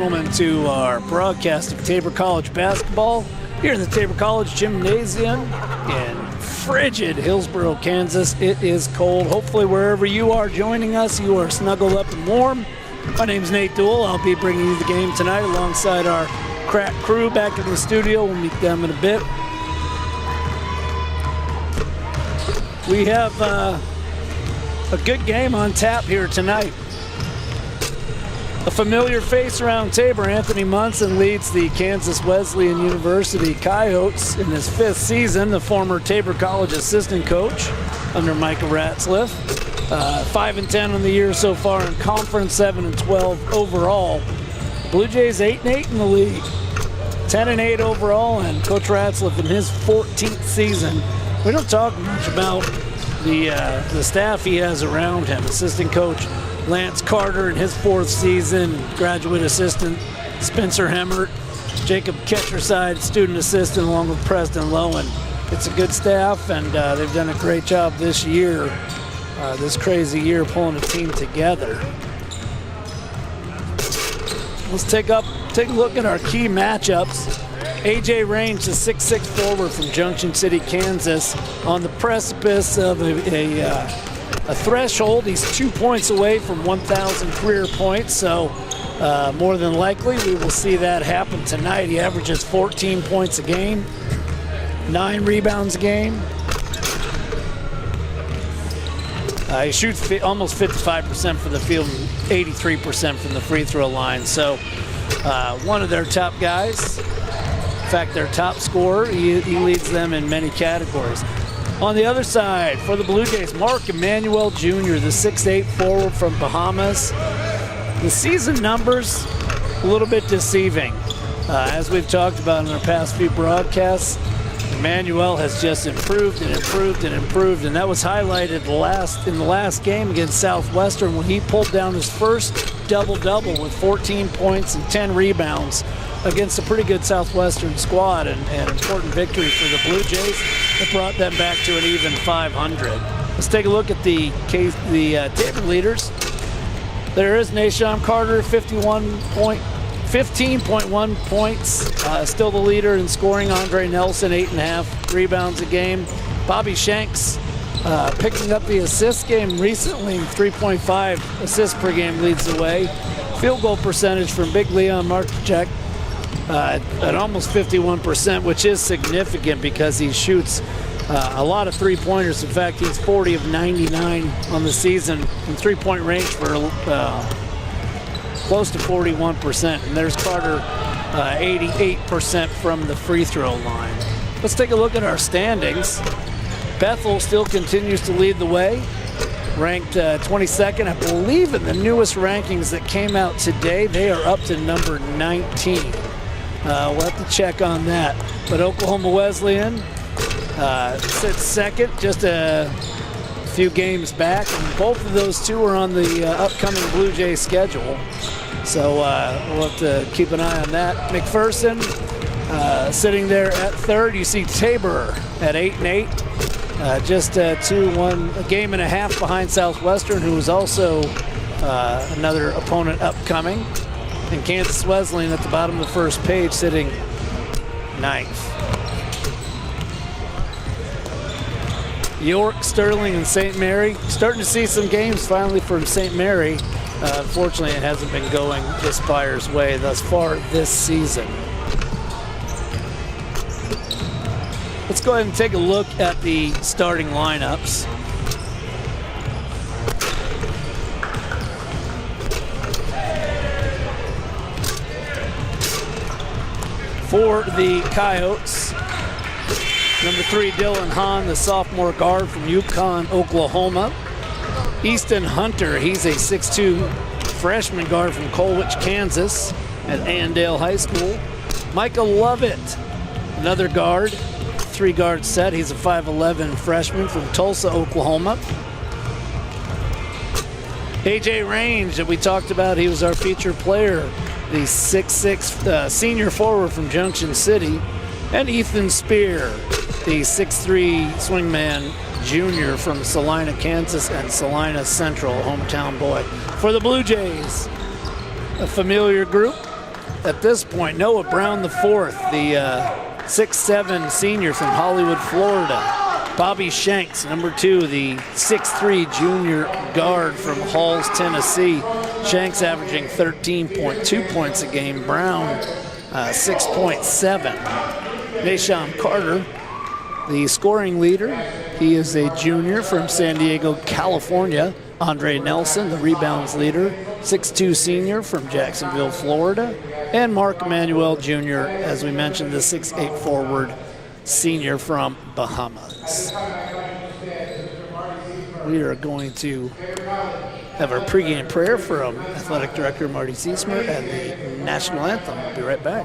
To our broadcast of Tabor College basketball here in the Tabor College Gymnasium in frigid Hillsboro, Kansas. It is cold. Hopefully wherever you are joining us, you are snuggled up and warm. My name's Nate Duell. I'll be bringing you the game tonight alongside our crack crew back in the studio. We'll meet them in a bit. We have a good game on tap here tonight. A familiar face around Tabor, Anthony Munson leads the Kansas Wesleyan University Coyotes in his 5th season, the former Tabor College assistant coach under Micah Ratzliff. 5-10 on the year so far in conference, 7-12 overall. Blue Jays 8-8 in the league, 10-8 overall, and Coach Ratzliff in his 14th season. We don't talk much about the staff he has around him. Assistant coach Lance Carter in his 4th season, graduate assistant Spencer Hemmert, Jacob Ketcherside, student assistant, along with Preston Lowen. It's a good staff, and they've done a great job this year, this crazy year, pulling a team together. Let's take a look at our key matchups. A.J. Range, the 6'6" forward from Junction City, Kansas, on the precipice of a threshold. He's 2 points away from 1,000 career points, so more than likely we will see that happen tonight. He averages 14 points a game, 9 rebounds a game. He shoots almost 55% from the field and 83% from the free throw line, so one of their top guys. In fact, their top scorer. He leads them in many categories. On the other side, for the Blue Jays, Mark Emmanuel Jr., the 6'8" forward from Bahamas. The season numbers, a little bit deceiving. As we've talked about in our past few broadcasts, Emmanuel has just improved and improved and improved, and that was highlighted in the last game against Southwestern when he pulled down his first double-double with 14 points and 10 rebounds against a pretty good Southwestern squad, and an important victory for the Blue Jays that brought them back to an even 500. Let's take a look at the Tabor leaders. There is Nashawn Carter, 15.1 points, still the leader in scoring. Andre Nelson, 8.5 rebounds a game. Bobby Shanks picking up the assist game recently, 3.5 assists per game leads the way. Field goal percentage from Big Leon Marchek at almost 51%, which is significant because he shoots a lot of three-pointers. In fact, he's 40 of 99 on the season in three-point range for close to 41%. And there's Carter, 88% from the free throw line. Let's take a look at our standings. Bethel still continues to lead the way, ranked 22nd. I believe in the newest rankings that came out today, they are up to number 19. We'll have to check on that. But Oklahoma Wesleyan sits second, just a few games back, and both of those two are on the upcoming Blue Jays schedule. So we'll have to keep an eye on that. McPherson sitting there at 3rd. You see Tabor at 8-8, just a game and a half behind Southwestern, who is also another opponent upcoming. And Kansas Wesleyan at the bottom of the first page, sitting 9th. York, Sterling, and St. Mary. Starting to see some games finally from St. Mary. Unfortunately, it hasn't been going the Spire's way thus far this season. Let's go ahead and take a look at the starting lineups. For the Coyotes, number 3, Dylan Hahn, the sophomore guard from Yukon, Oklahoma. Easton Hunter, he's a 6'2" freshman guard from Colwich, Kansas at Andale High School. Micah Lovett, another guard, 3-guard set. He's a 5'11" freshman from Tulsa, Oklahoma. A.J. Range, that we talked about, he was our featured player, the 6'6" senior forward from Junction City. And Ethan Spear, the 6'3" swingman junior from Salina, Kansas, and Salina Central, hometown boy. For the Blue Jays, a familiar group, at this point, Noah Brown IV, the 6'7" senior from Hollywood, Florida. Bobby Shanks, number 2, the 6'3" junior guard from Halls, Tennessee. Shanks averaging 13.2 points a game. Brown, 6.7. Nashon Carter, the scoring leader. He is a junior from San Diego, California. Andre Nelson, the rebounds leader, 6'2" senior from Jacksonville, Florida. And Mark Emmanuel Jr., as we mentioned, the 6'8" forward senior from Bahamas. We are going to have our pregame prayer from Athletic Director Marty Seesmer and the National Anthem. We'll be right back.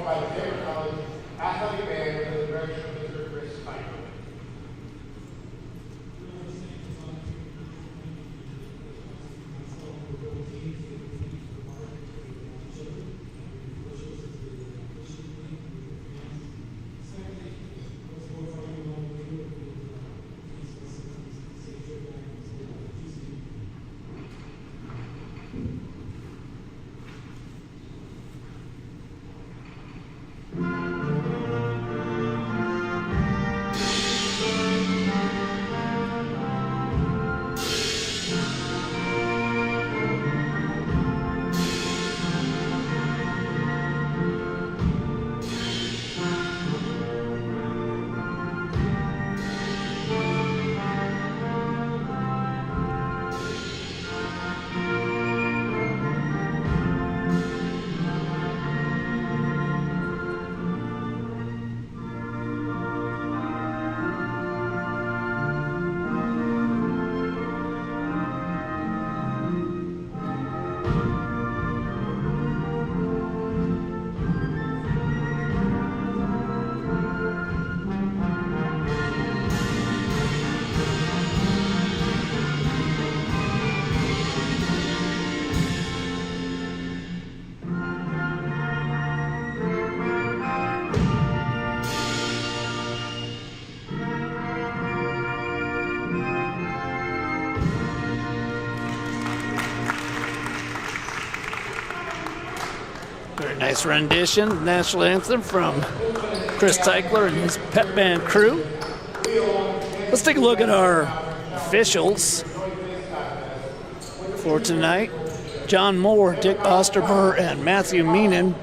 Nice rendition, National Anthem from Chris Teichler and his pep band crew. Let's take a look at our officials for tonight. John Moore, Dick Osterber, and Matthew Meenan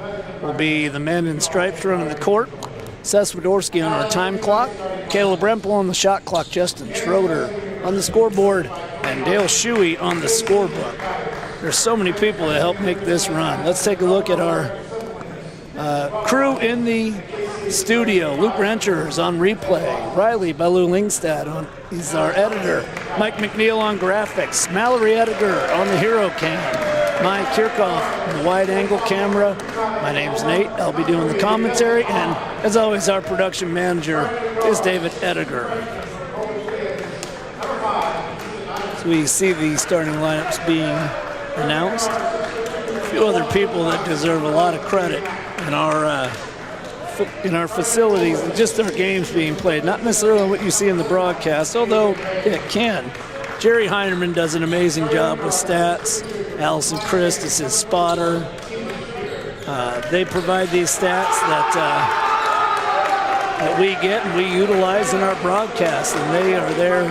will be the men in stripes running the court. Seth Swiderski on our time clock. Caleb Rempel on the shot clock. Justin Schroeder on the scoreboard. And Dale Shuey on the scorebook. There's so many people that help make this run. Let's take a look at our crew in the studio. Luke Rencher is on replay. Riley Belu-Lingstad, he's our editor. Mike McNeil on graphics. Mallory Edgar on the hero cam. Mike Kirchhoff on the wide angle camera. My name's Nate. I'll be doing the commentary. And as always, our production manager is David Edgar. So we see the starting lineups being announced. A few other people that deserve a lot of credit in our facilities, and just our games being played, not necessarily what you see in the broadcast, although it can. Jerry Heinerman does an amazing job with stats. Allison Christ is his spotter. They provide these stats that we get and we utilize in our broadcast, and they are there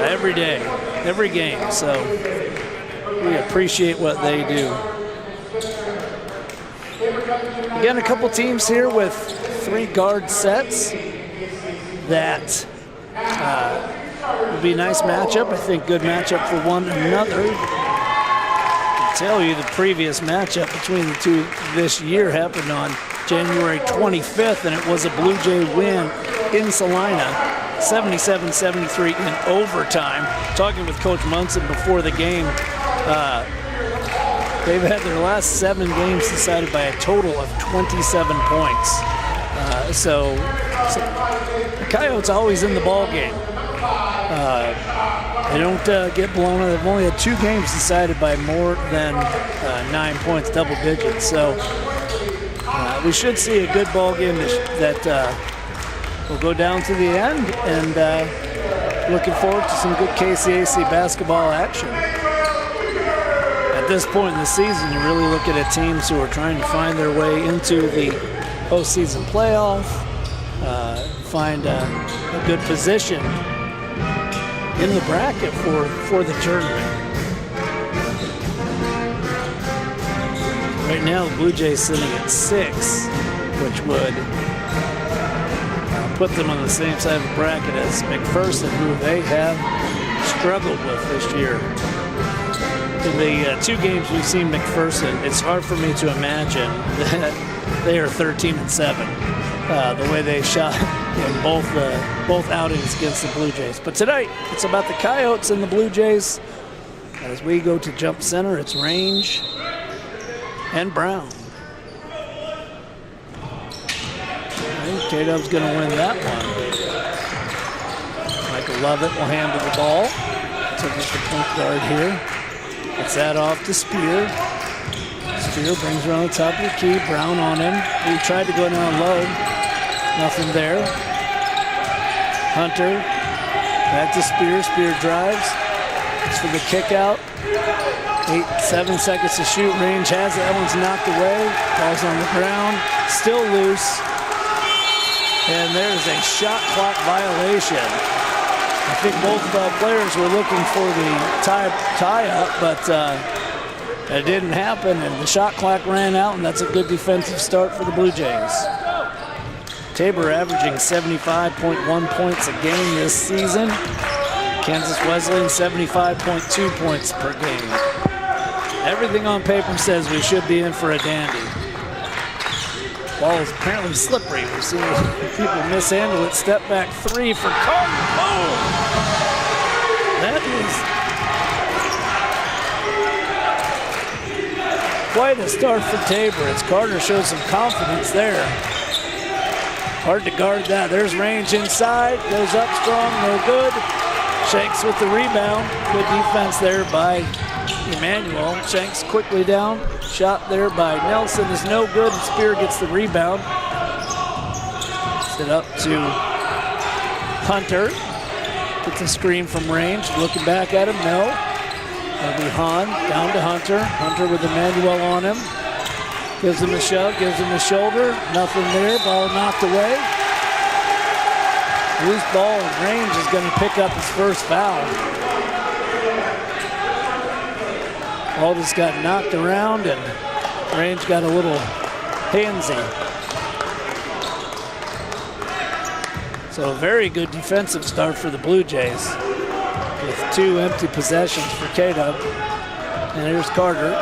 every day, every game. So we appreciate what they do. Again, a couple teams here with 3 guard sets. That will be a nice matchup. I think good matchup for one another. I can tell you the previous matchup between the two this year happened on January 25th, and it was a Blue Jay win in Salina, 77-73 in overtime. Talking with Coach Munson before the game, they've had their last 7 games decided by a total of 27 points. So the Coyotes always in the ball game. They don't get blown out. They've only had 2 games decided by more than 9 points, double digits. So we should see a good ball game that will go down to the end, and looking forward to some good KCAC basketball action. At this point in the season, you're really looking at teams who are trying to find their way into the postseason playoff, find a good position in the bracket for the tournament. Right now, the Blue Jays sitting at 6, which would put them on the same side of the bracket as McPherson, who they have struggled with this year. In the 2 games we've seen McPherson, it's hard for me to imagine that they are 13-7. The way they shot in both outings against the Blue Jays. But tonight, it's about the Coyotes and the Blue Jays. As we go to jump center, it's Range and Brown. K-Dub's going to win that one. Michael Lovett will handle the ball. So just the point guard here. Gets that off to Spear. Spear brings her on the top of the key. Brown on him. He tried to go down low. Nothing there. Hunter. Back to Spear. Spear drives. It's for the kick out. 7 seconds to shoot. Range has it. That one's knocked away. Ball's on the ground. Still loose. And there's a shot clock violation. I think both players were looking for the tie-up, but it didn't happen, and the shot clock ran out, and that's a good defensive start for the Blue Jays. Tabor averaging 75.1 points a game this season. Kansas Wesleyan 75.2 points per game. Everything on paper says we should be in for a dandy. Ball is apparently slippery. We're seeing people mishandle it. Step back 3 for Carter. Boom! That is quite a start for Tabor. It's Carter shows some confidence there. Hard to guard that. There's Range inside. Goes up strong, no good. Shanks with the rebound. Good defense there by Emmanuel. Shanks quickly down. Shot there by Nelson is no good, and Spear gets the rebound. Set up to Hunter. Gets a screen from Range. Looking back at him, no. That'll be Hahn, down to Hunter. Hunter with Emmanuel on him. Gives him a shove, gives him a shoulder. Nothing there, ball knocked away. Loose ball, and Range is going to pick up his first foul. Ball just got knocked around, and Range got a little handsy. So a very good defensive start for the Blue Jays with 2 empty possessions for K-Dub. And here's Carter.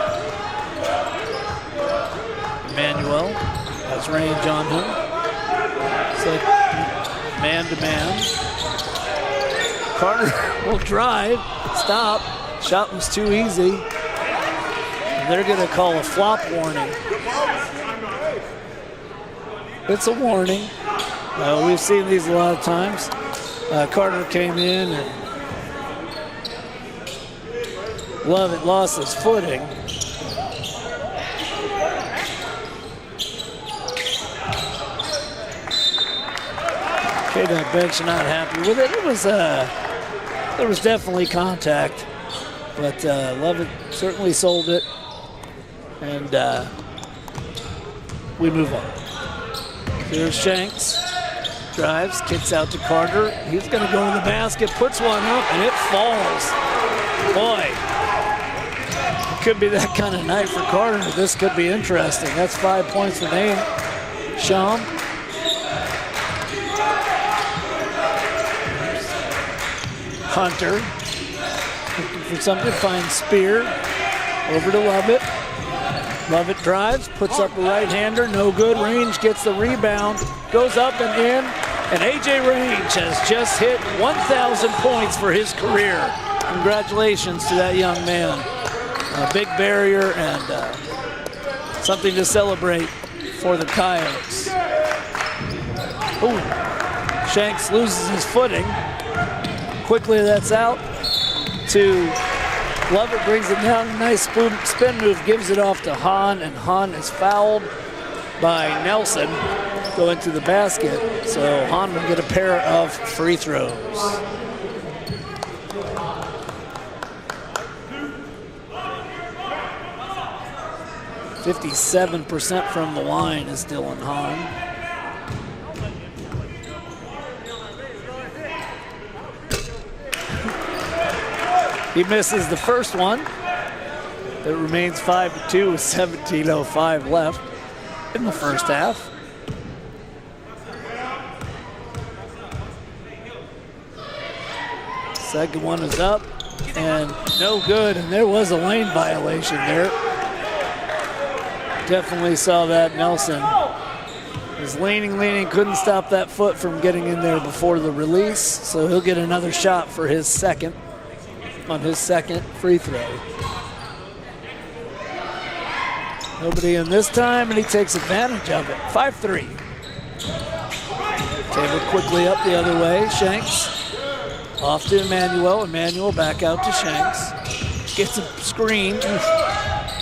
Emmanuel has Range on him. So man-to-man. Carter will drive, stop. Shot was too easy. They're going to call a flop warning. It's a warning. We've seen these a lot of times. Carter came in and Lovett lost his footing. K-Dub bench not happy with it. There was definitely contact, but Lovett certainly sold it. And we move on. Here's Shanks. Drives, kicks out to Carter. He's going to go to the basket, puts one up, and it falls. Boy, it could be that kind of night for Carter. This could be interesting. That's 5 points for Nate. Sham. Hunter. Looking for something, finds Spear. Over to Lovett. Lovett drives, puts up a right-hander, no good. Range gets the rebound, goes up and in, and A.J. Range has just hit 1,000 points for his career. Congratulations to that young man. A big barrier and something to celebrate for the Coyotes. Ooh, Shanks loses his footing. Quickly that's out to Lovett, brings it down, nice spin move, gives it off to Hahn, and Hahn is fouled by Nelson going to the basket. So Hahn will get a pair of free throws. 57% from the line is Dylan Hahn. He misses the first one. It remains 5-2 with 17:05 left in the first half. Second one is up and no good, and there was a lane violation there. Definitely saw that. Nelson was leaning, couldn't stop that foot from getting in there before the release, so he'll get another shot for his second on his second free throw. Nobody in this time, and he takes advantage of it. 5-3. Tabor quickly up the other way. Shanks off to Emmanuel. Emmanuel back out to Shanks. Gets a screen,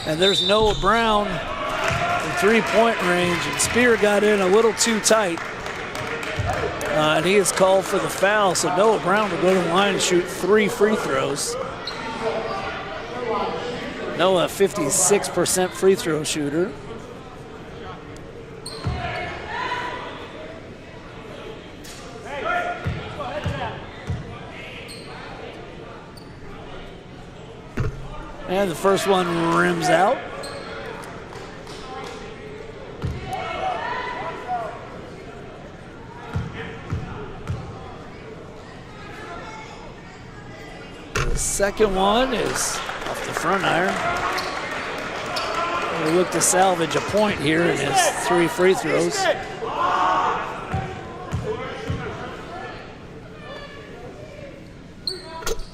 and there's Noah Brown in three-point range, and Spear got in a little too tight. And he is called for the foul, so Noah Brown will go to the line and shoot 3 free throws. Noah, 56% free throw shooter. And the first one rims out. The second one is off the front iron. We look to salvage a point here in his 3 free throws.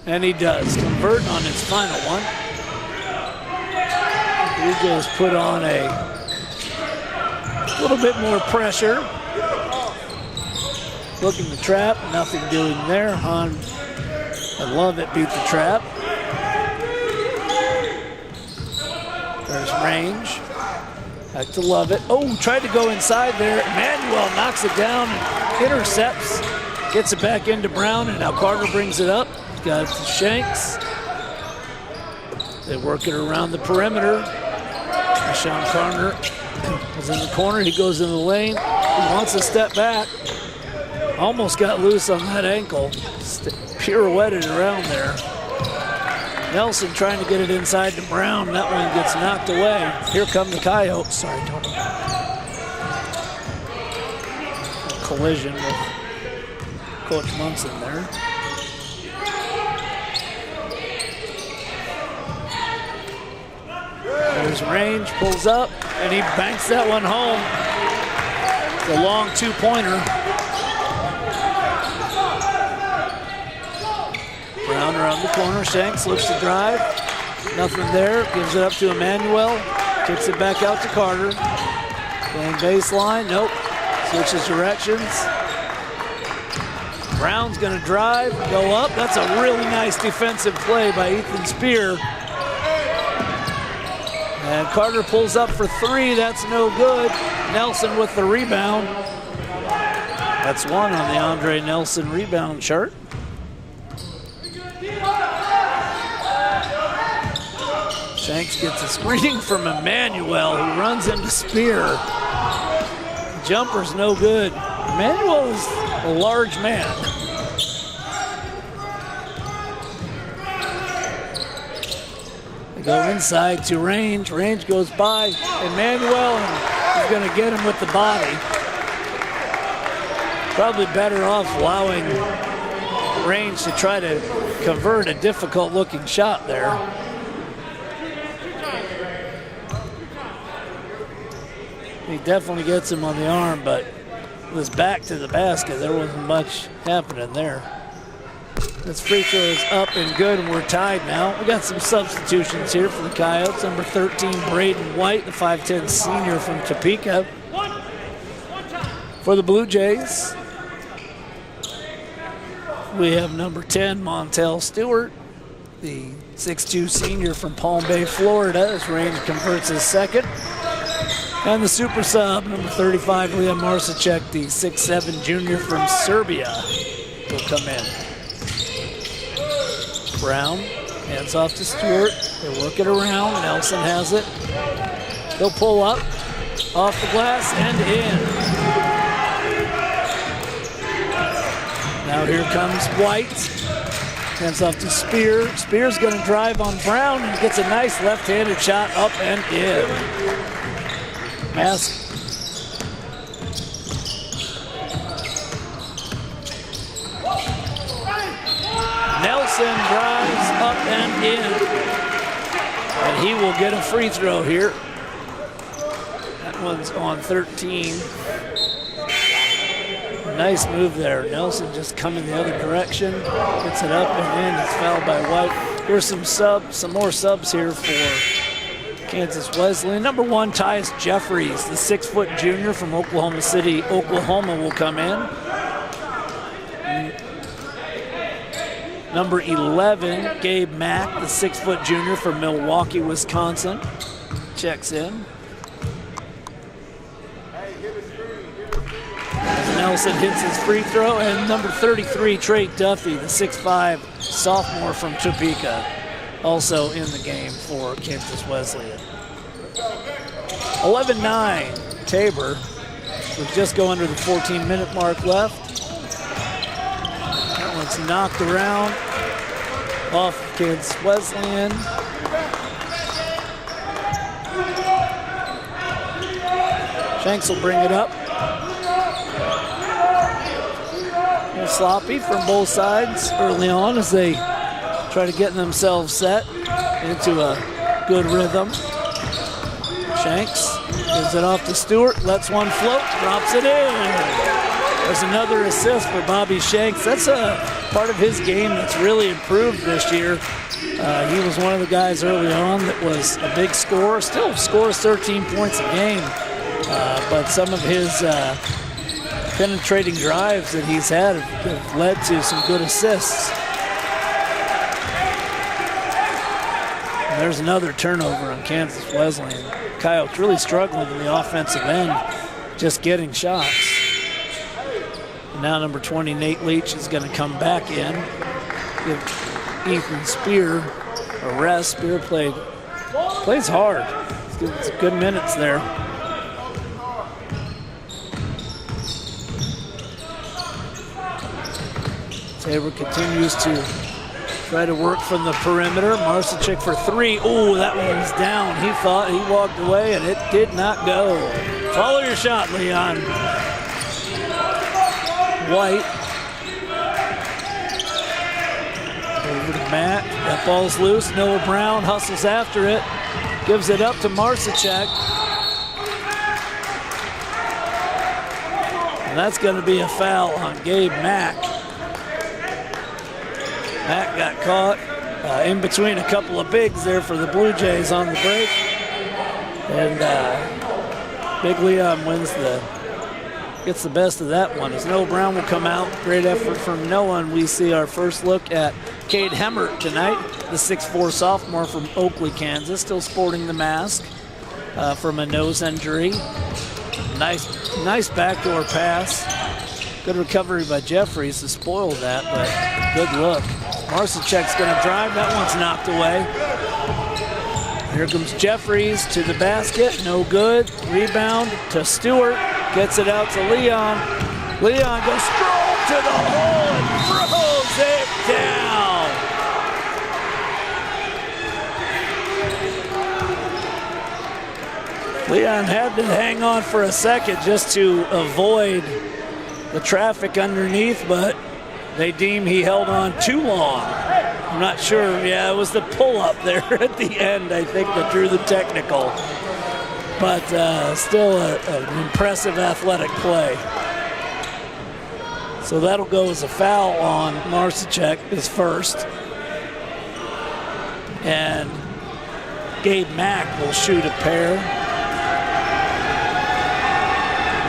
And he does, convert on his final one. He just put on a little bit more pressure. Looking to trap, nothing doing there. Hahn and Lovett beat the trap. There's range. Back to Lovett. Oh, tried to go inside there. Emmanuel knocks it down and intercepts. Gets it back into Brown, and now Carter brings it up. Got it to Shanks. They work it around the perimeter. Sean Carter is in the corner. He goes in the lane. He wants to step back. Almost got loose on that ankle. Pirouetted around there. Nelson trying to get it inside to Brown. That one gets knocked away. Here come the Coyotes. Sorry, Tony. Collision with Coach Munson there. There's range, pulls up, and he banks that one home. It's a long 2-pointer. Brown around the corner. Shanks looks to drive. Nothing there. Gives it up to Emmanuel. Kicks it back out to Carter. Playing baseline. Nope. Switches directions. Brown's going to drive, go up. That's a really nice defensive play by Ethan Spear. And Carter pulls up for 3. That's no good. Nelson with the rebound. That's 1 on the Andre Nelson rebound chart. Shanks gets a screen from Emmanuel, who runs into Spear. Jumper's no good. Emmanuel is a large man. They go inside to Range. Range goes by Emmanuel, and he's going to get him with the body. Probably better off allowing Range to try to convert a difficult-looking shot there. He definitely gets him on the arm, but with his back to the basket, there wasn't much happening there. This free throw is up and good, and we're tied now. We got some substitutions here for the Coyotes. Number 13, Braden White, the 5'10 senior from Topeka. For the Blue Jays, we have number 10, Montel Stewart, the 6'2 senior from Palm Bay, Florida, as Range converts his second. And the super sub, number 35, Liam Marsacek, the 6'7 junior from Serbia, will come in. Brown hands off to Stewart. They work it around. Nelson has it. He'll pull up, off the glass, and in. Now here comes White. Hands off to Spear. Spear's going to drive on Brown and gets a nice left-handed shot up and in. Mask. Nelson drives up and in. And he will get a free throw here. That one's on 13. Nice move there. Nelson just coming the other direction. Gets it up and in. It's fouled by White. Here's some more subs here for Kansas Wesleyan. Number 1, Tyus Jeffries, the 6-foot junior from Oklahoma City, Oklahoma, will come in. Number 11, Gabe Mack, the 6-foot junior from Milwaukee, Wisconsin, checks in. Nelson hits his free throw, and number 33, Trey Duffy, the 6'5" sophomore from Topeka, also in the game for Kansas Wesleyan. 11-9, Tabor. We just go under the 14-minute mark left. That one's knocked around off Kansas Wesleyan. Shanks will bring it up. Sloppy from both sides early on as they try to get themselves set into a good rhythm. Shanks gives it off to Stewart, lets one float, drops it in. There's another assist for Bobby Shanks. That's a part of his game that's really improved this year. He was one of the guys early on that was a big scorer, still scores 13 points a game, but some of his penetrating drives that he's had have led to some good assists. And there's another turnover on Kansas Wesleyan. Coyotes really struggling in the offensive end, just getting shots. And now number 20, Nate Leach, is going to come back in. Give Ethan Spear a rest. Spear plays hard. It's good minutes there. Tabor continues to try to work from the perimeter. Marcichik for 3. Oh, that one was down. He thought he walked away, and it did not go. Follow your shot, Leon. White. Over to Matt. That ball's loose. Noah Brown hustles after it. Gives it up to Marcichik. And that's going to be a foul on Gabe Mack. Matt got caught in between a couple of bigs there for the Blue Jays on the break. And Big Leon gets the best of that one as Noah Brown will come out. Great effort from Noah, and we see our first look at Cade Hammer tonight, the 6'4" sophomore from Oakley, Kansas, still sporting the mask from a nose injury. Nice backdoor pass. Good recovery by Jeffries to spoil that, but good look. Marcichek's going to drive. That one's knocked away. Here comes Jeffries to the basket. No good. Rebound to Stewart. Gets it out to Leon. Leon goes strong to the hole and throws it down. Leon had to hang on for a second just to avoid the traffic underneath, but they deem he held on too long. I'm not sure. Yeah, it was the pull-up there at the end, I think, that drew the technical. But still an impressive athletic play. So that'll go as a foul on Marcichek, his first. And Gabe Mack will shoot a pair.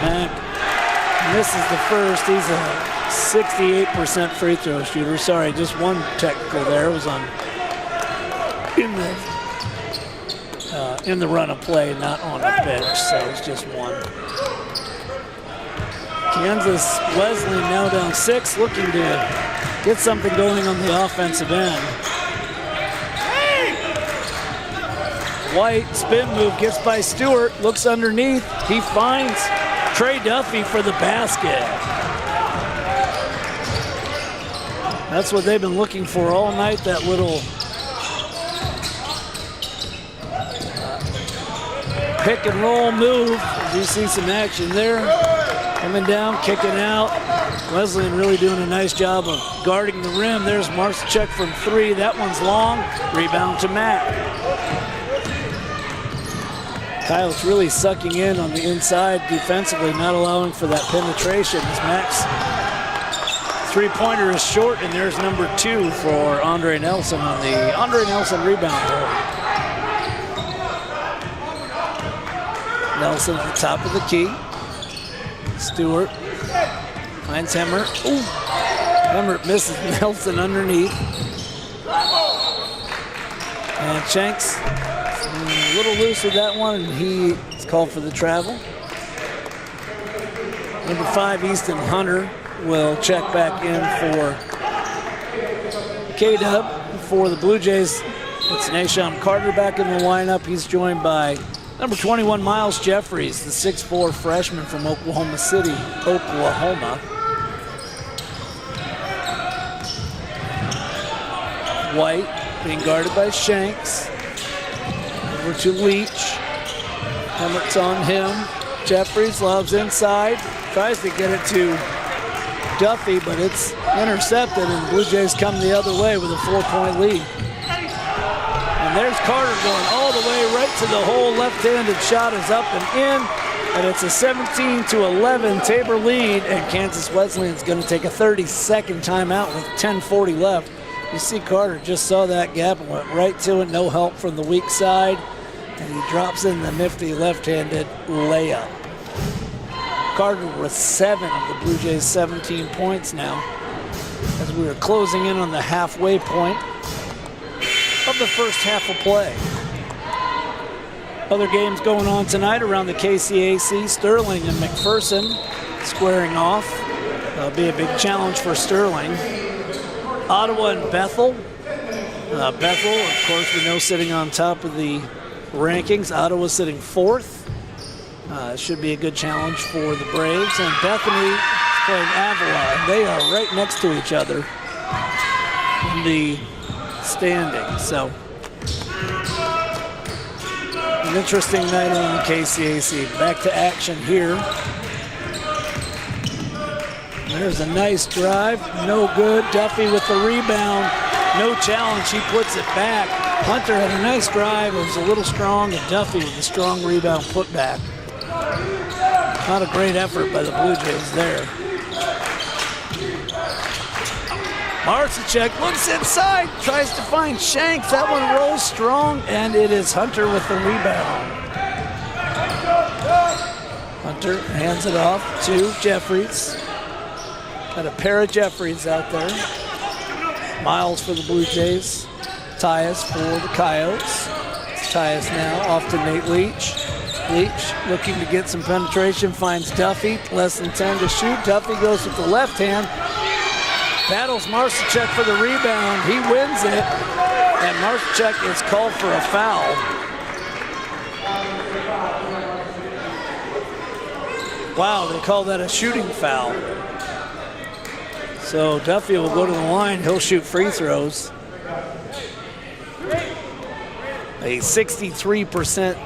Mack misses the first. He's a 68% free throw shooter. Sorry, just one technical there. It was in the run of play, not on the bench, so it's just one. Kansas Wesleyan now down 6, looking to get something going on the offensive end. White, spin move, gets by Stewart, looks underneath. He finds Trey Duffy for the basket. That's what they've been looking for all night, that little pick and roll move. You see some action there. Coming down, kicking out. Wesleyan really doing a nice job of guarding the rim. There's Marcichuk from 3. That one's long. Rebound to Matt. Coyotes really sucking in on the inside defensively, not allowing for that penetration as Max three-pointer is short, and there's number 2 for Andre Nelson on the Andre Nelson rebound hole. Nelson at the top of the key. Stewart finds Hammer. Ooh. Hammer misses Nelson underneath. And Shanks a little loose with that one, and he is called for the travel. Number 5, Easton Hunter, will check back in for K-Dub. For the Blue Jays, it's Nashon Carter back in the lineup. He's joined by number 21, Miles Jeffries, the 6'4" freshman from Oklahoma City, Oklahoma. White being guarded by Shanks. Over to Leach. Emmert's on him. Jeffries lobs inside. Tries to get it to Duffy, but it's intercepted, and the Blue Jays come the other way with a 4-point lead. And there's Carter going all the way right to the hole. Left-handed shot is up and in, and it's a 17-11 Tabor lead, and Kansas Wesleyan's going to take a 30-second timeout with 10:40 left. You see Carter just saw that gap and went right to it. No help from the weak side, and he drops in the nifty left-handed layup. Carter with 7 of the Blue Jays' 17 points now, as we are closing in on the halfway point of the first half of play. Other games going on tonight around the KCAC. Sterling and McPherson squaring off. That'll be a big challenge for Sterling. Ottawa and Bethel. Bethel, of course, we know sitting on top of the rankings. Ottawa sitting 4th. Should be a good challenge for the Braves. And Bethany is playing Avalon. They are right next to each other in the standings. So, an interesting night on the KCAC. Back to action here. There's a nice drive. No good. Duffy with the rebound. No challenge. He puts it back. Hunter had a nice drive. It was a little strong, and Duffy with a strong rebound put back. Not a great effort by the Blue Jays there. Marcichuk looks inside, tries to find Shanks. That one rolls strong, and it is Hunter with the rebound. Hunter hands it off to Jeffries. Got a pair of Jeffries out there. Miles for the Blue Jays. Tyus for the Coyotes. It's Tyus now off to Nate Leach. Leach looking to get some penetration, finds Duffy, less than 10 to shoot. Duffy goes with the left hand, battles Marcichuk for the rebound. He wins it, and Marcichuk is called for a foul. Wow, they call that a shooting foul. So Duffy will go to the line. He'll shoot free throws. A 63%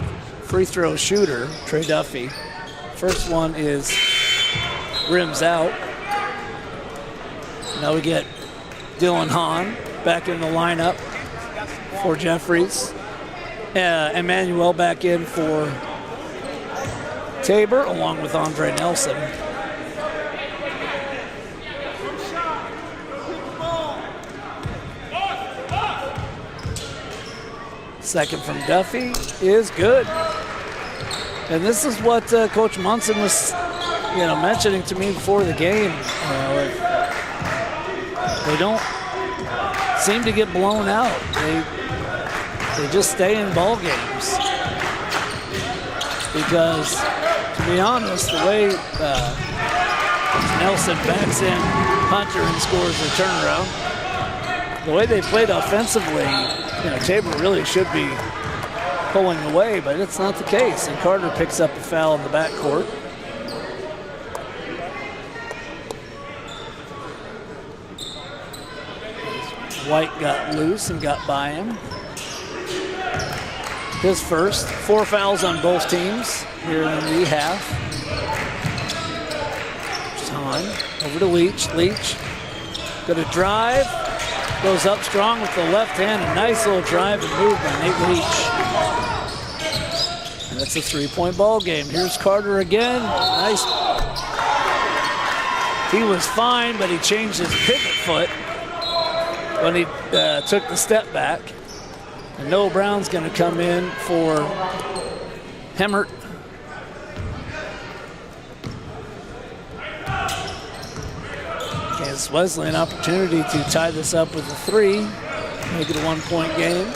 free throw shooter, Trey Duffy. First one is rims out. Now we get Dylan Hahn back in the lineup for Jeffries. Emmanuel back in for Tabor, along with Andre Nelson. Second from Duffy is good. And this is what Coach Munson was, mentioning to me before the game. They don't seem to get blown out. They just stay in ball games. Because, to be honest, the way Nelson backs in Hunter and scores the turnaround, the way they played offensively, Tabor really should be pulling away, but it's not the case. And Carter picks up a foul in the backcourt. White got loose and got by him. His first. 4 fouls on both teams here in the half. Time over to Leach. Leach gonna drive. Goes up strong with the left hand. A nice little drive and move by Nate Leach. And it's a 3-point ball game. Here's Carter again. Nice. He was fine, but he changed his pivot foot when he took the step back. And Noah Brown's going to come in for Hammer. Kansas Wesley an opportunity to tie this up with a 3, make it a 1-point game.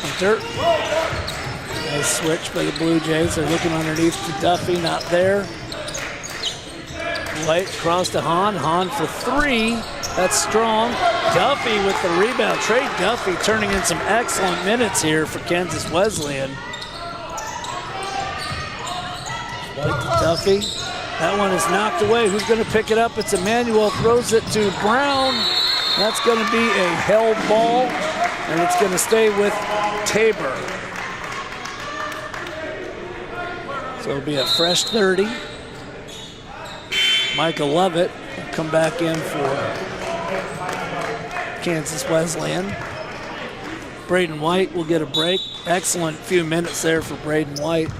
Hunter. Nice switch by the Blue Jays. They're looking underneath to Duffy, not there. White across to Hahn. Hahn for 3. That's strong. Duffy with the rebound. Trey Duffy turning in some excellent minutes here for Kansas Wesleyan. White to Duffy. That one is knocked away. Who's going to pick it up? It's Emmanuel. Throws it to Brown. That's going to be a held ball, and it's going to stay with Tabor. So it'll be a fresh 30. Micah Lovett will come back in for Kansas Wesleyan. Braden White will get a break. Excellent few minutes there for Braden White.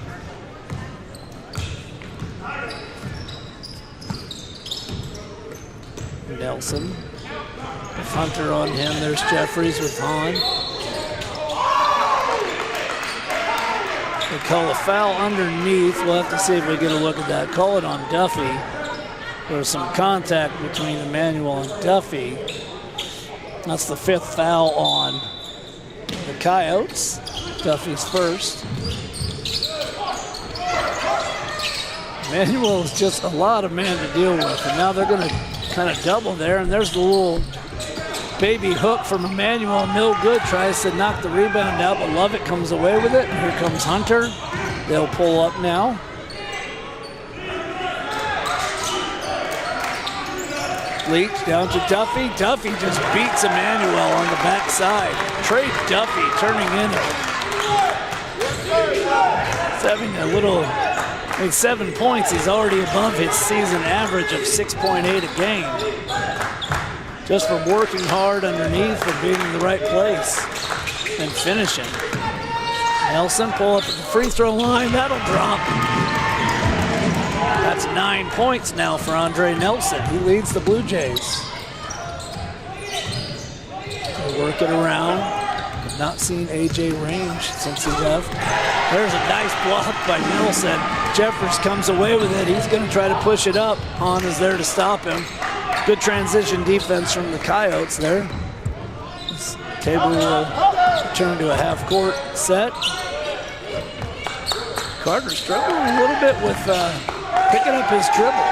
Nelson. With Hunter on him. There's Jeffries with Hahn. They call a foul underneath. We'll have to see if we get a look at that. Call it on Duffy. There was some contact between Emmanuel and Duffy. That's the 5th foul on the Coyotes. Duffy's first. Emmanuel is just a lot of man to deal with, and now they're going to kind of double there, and there's the little baby hook from Emmanuel. No good. Tries to knock the rebound out, but Lovett comes away with it. And here comes Hunter. They'll pull up now. Leach down to Duffy. Duffy just beats Emmanuel on the backside. Trey Duffy turning in. He's having a little, 7 points. He's already above his season average of 6.8 a game. Just from working hard underneath and being in the right place and finishing. Nelson pull up at the free throw line. That'll drop. That's 9 points now for Andre Nelson. He leads the Blue Jays. They'll work it around. I've not seen AJ range since he left. There's a nice block by Nelson. Jeffers comes away with it. He's going to try to push it up. Hahn is there to stop him. Good transition defense from the Coyotes there. This Tabor will return to a half-court set. Carter struggling a little bit with picking up his dribble.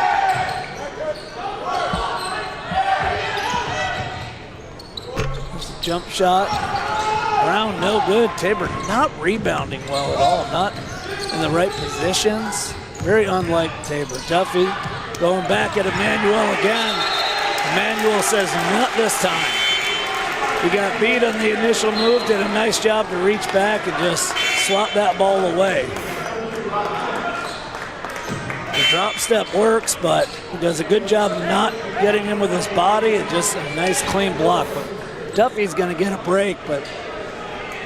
There's a jump shot. Brown, no good. Tabor not rebounding well at all. Not in the right positions. Very unlike Tabor. Duffy going back at Emmanuel again. Emmanuel says, not this time. He got beat on the initial move, did a nice job to reach back and just swat that ball away. The drop step works, but he does a good job of not getting him with his body and just a nice clean block. But Duffy's gonna get a break, but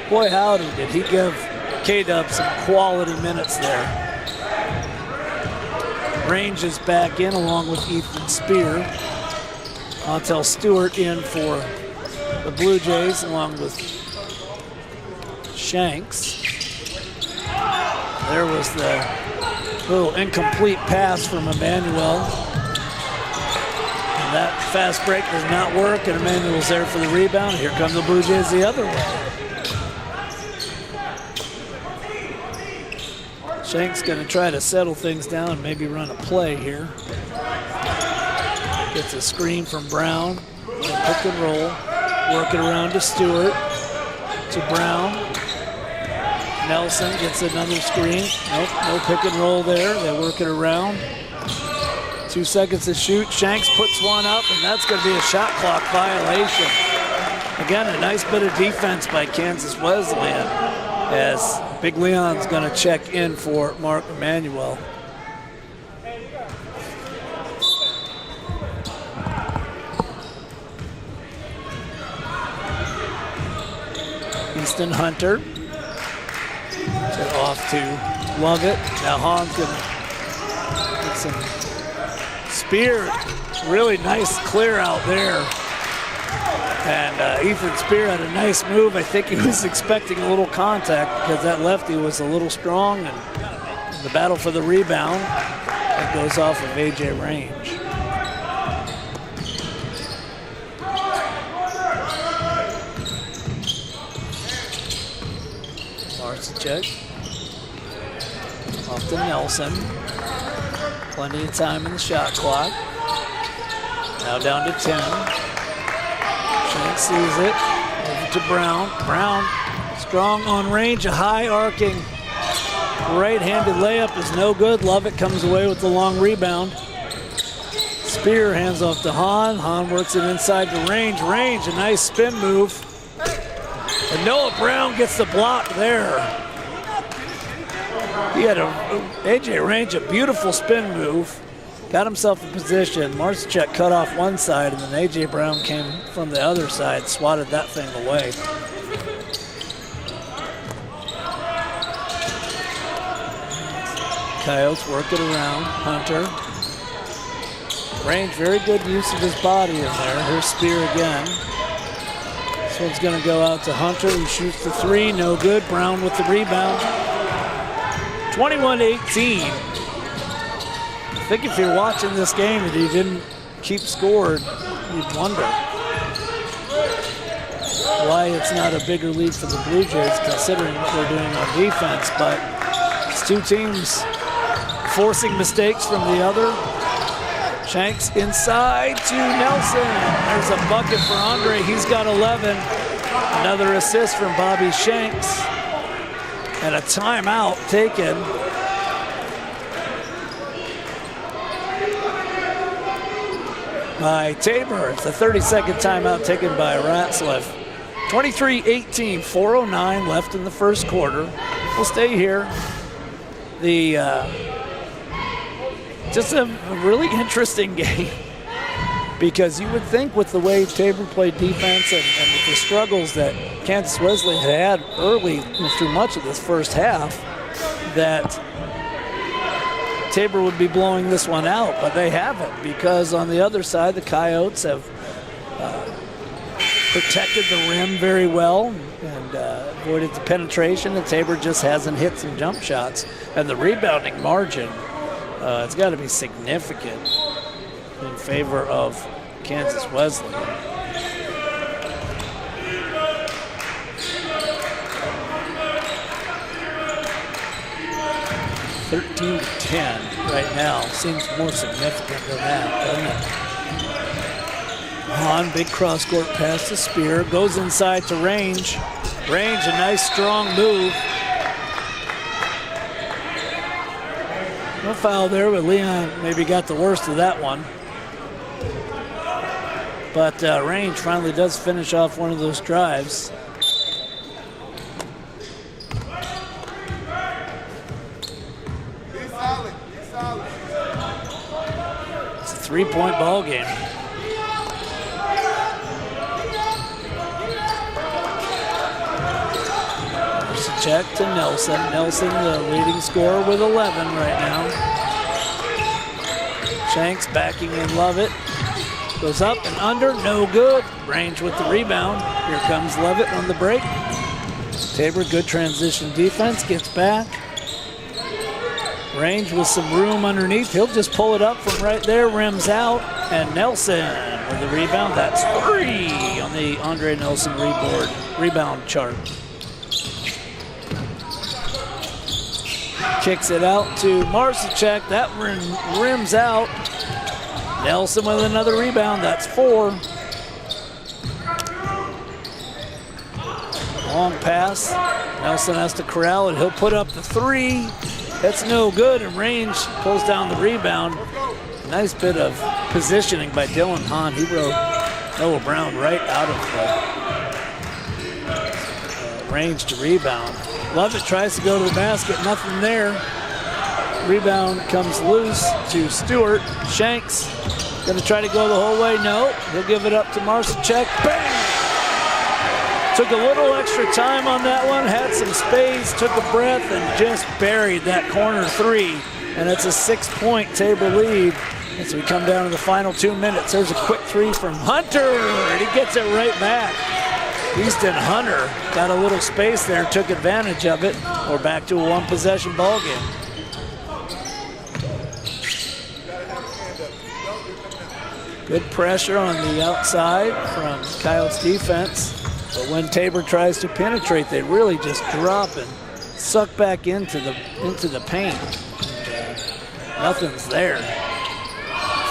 boy howdy did he give K-Dub some quality minutes there. Range is back in along with Ethan Spear. Montel Stewart in for the Blue Jays along with Shanks. There was the little incomplete pass from Emmanuel. And that fast break does not work, and Emmanuel's there for the rebound. Here come the Blue Jays the other way. Shanks going to try to settle things down and maybe run a play here. Gets a screen from Brown. Pick and roll. Work it around to Stewart. To Brown. Nelson gets another screen. Nope, no pick and roll there. They work it around. 2 seconds to shoot. Shanks puts one up, and that's going to be a shot clock violation. Again, a nice bit of defense by Kansas Wesleyan as Big Leon's going to check in for Mark Emmanuel. Easton Hunter. Get off to Lovett. Now Hahn's going to get some Spear. Really nice clear out there. And Ethan Spear had a nice move. I think he was expecting a little contact because that lefty was a little strong. And the battle for the rebound, it goes off of A.J. Range. Marcinchuk off to Nelson. Plenty of time in the shot clock. Now down to 10. Shanks sees it. Over to Brown. Brown strong on range. A high arcing right-handed layup is no good. Lovett comes away with the long rebound. Spear hands off to Hahn. Hahn works it inside to Range. Range, a nice spin move. And Noah Brown gets the block there. He had A.J. Range, a beautiful spin move. Got himself in position. Marcinchuk cut off one side, and then A.J. Brown came from the other side, swatted that thing away. Coyotes work it around. Hunter. Range, very good use of his body in there. Here's Spear again. This one's going to go out to Hunter, who shoots the three. No good. Brown with the rebound. 21-18. I think if you're watching this game and you didn't keep score, you'd wonder why it's not a bigger lead for the Blue Jays, considering what they're doing on defense. But it's two teams forcing mistakes from the other. Shanks inside to Nelson. There's a bucket for Andre. He's got 11. Another assist from Bobby Shanks. And a timeout taken by Tabor. It's a 30-second timeout taken by Ratzliff. 23-18, 4:09 left in the first quarter. We'll stay here. Just a really interesting game, because you would think with the way Tabor played defense and with the struggles that Kansas Wesleyan had early through much of this first half, that Tabor would be blowing this one out, but they haven't, because on the other side, the Coyotes have protected the rim very well and avoided the penetration, and Tabor just hasn't hit some jump shots. And the rebounding margin, it's got to be significant in favor of Kansas Wesleyan. (13 to 10) right now. Seems more significant than that, doesn't it? Hahn, big cross-court pass to Spear. Goes inside to Range. Range, a nice strong move. No foul there, but Leon maybe got the worst of that one. But Range finally does finish off one of those drives. It's a three-point ball game. Check to Nelson. Nelson, the leading scorer, with 11 right now. Shanks backing in Lovett. Goes up and under, no good. Range with the rebound. Here comes Lovett on the break. Tabor, good transition defense, gets back. Range with some room underneath. He'll just pull it up from right there, rims out. And Nelson with the rebound. That's 3 on the Andre Nelson rebound chart. Kicks it out to Marcinchuk. That rims out. Nelson with another rebound. That's 4. Long pass. Nelson has to corral it. He'll put up the three. That's no good, and Range pulls down the rebound. Nice bit of positioning by Dylan Hahn. He rode Noah Brown right out of the range to rebound. Lovett tries to go to the basket, nothing there. Rebound comes loose to Stewart. Shanks gonna try to go the whole way. No, he'll give it up to Marcinchek. Bang! Took a little extra time on that one, had some space, took a breath, and just buried that corner three. And it's a 6-point Tabor lead as we come down to the final 2 minutes. There's a quick three from Hunter, and he gets it right back. Easton Hunter got a little space there, took advantage of it. We're back to a one-possession ball game. Good pressure on the outside from Coyotes defense. But when Tabor tries to penetrate, they really just drop and suck back into the paint. Nothing's there.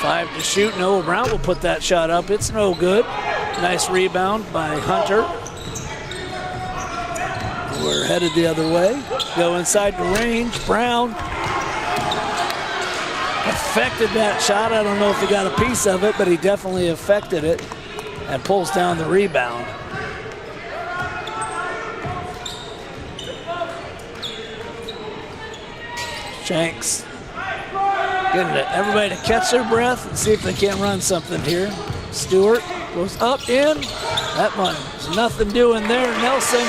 5 to shoot. Noah Brown will put that shot up. It's no good. Nice rebound by Hunter. We're headed the other way. Go inside the range. Brown affected that shot. I don't know if he got a piece of it, but he definitely affected it and pulls down the rebound. Shanks getting everybody to catch their breath and see if they can't run something here. Stewart goes up, in. That one, there's nothing doing there. Nelson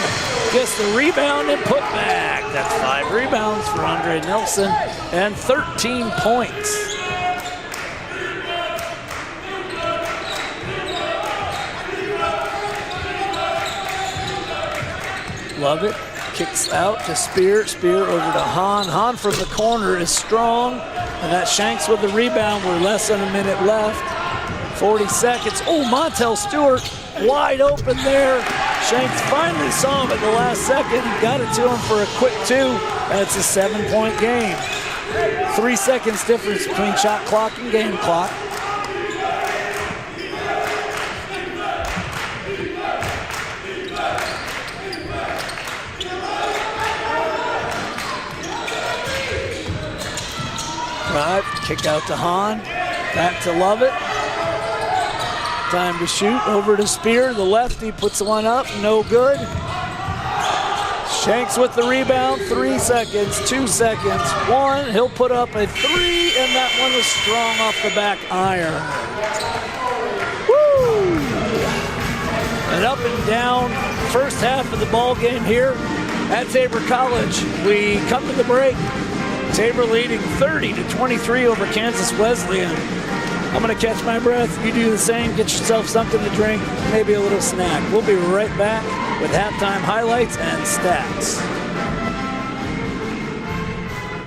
gets the rebound and put back. That's 5 rebounds for Andre Nelson and 13 points. Love it. Kicks out to Spear. Spear over to Hahn. Hahn from the corner is strong. And that Shanks with the rebound. We're less than a minute left. 40 seconds. Oh, Montel Stewart wide open there. Shanks finally saw him at the last second. Got it to him for a quick 2. And it's a 7-point game. 3 seconds difference between shot clock and game clock. Drive, kick out to Hahn, back to Lovett. Time to shoot, over to Spear. The lefty puts one up, no good. Shanks with the rebound, 3 seconds, 2 seconds, 1. He'll put up a 3, and that one was strong off the back iron. Woo! And up and down, first half of the ball game here at Tabor College. We come to the break. Tabor leading 30-23 over Kansas Wesleyan. I'm going to catch my breath. You do the same. Get yourself something to drink, maybe a little snack. We'll be right back with halftime highlights and stats.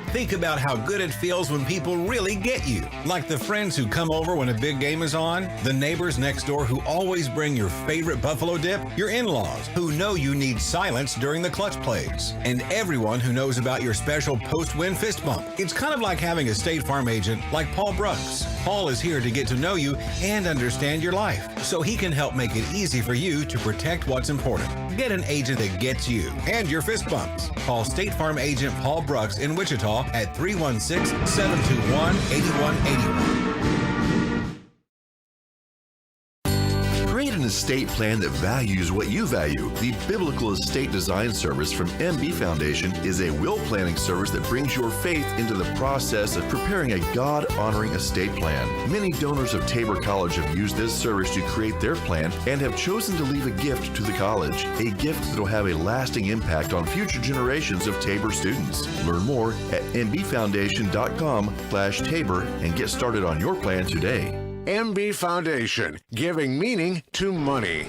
Think about how good it feels when people really get you. Like the friends who come over when a big game is on, the neighbors next door who always bring your favorite buffalo dip, your in-laws who know you need silence during the clutch plays, and everyone who knows about your special post-win fist bump. It's kind of like having a State Farm agent like Paul Brooks. Paul is here to get to know you and understand your life, so he can help make it easy for you to protect what's important. Get an agent that gets you and your fist bumps. Call State Farm agent Paul Brooks in Wichita at 316-721-8181. Create an estate plan that values what you value. The Biblical Estate Design Service from MB Foundation is a will planning service that brings your faith into the process of preparing a God-honoring estate plan. Many donors of Tabor College have used this service to create their plan and have chosen to leave a gift to the college, a gift that will have a lasting impact on future generations of Tabor students. Learn more at mbfoundation.com/Tabor and get started on your plan today. MB Foundation, giving meaning to money.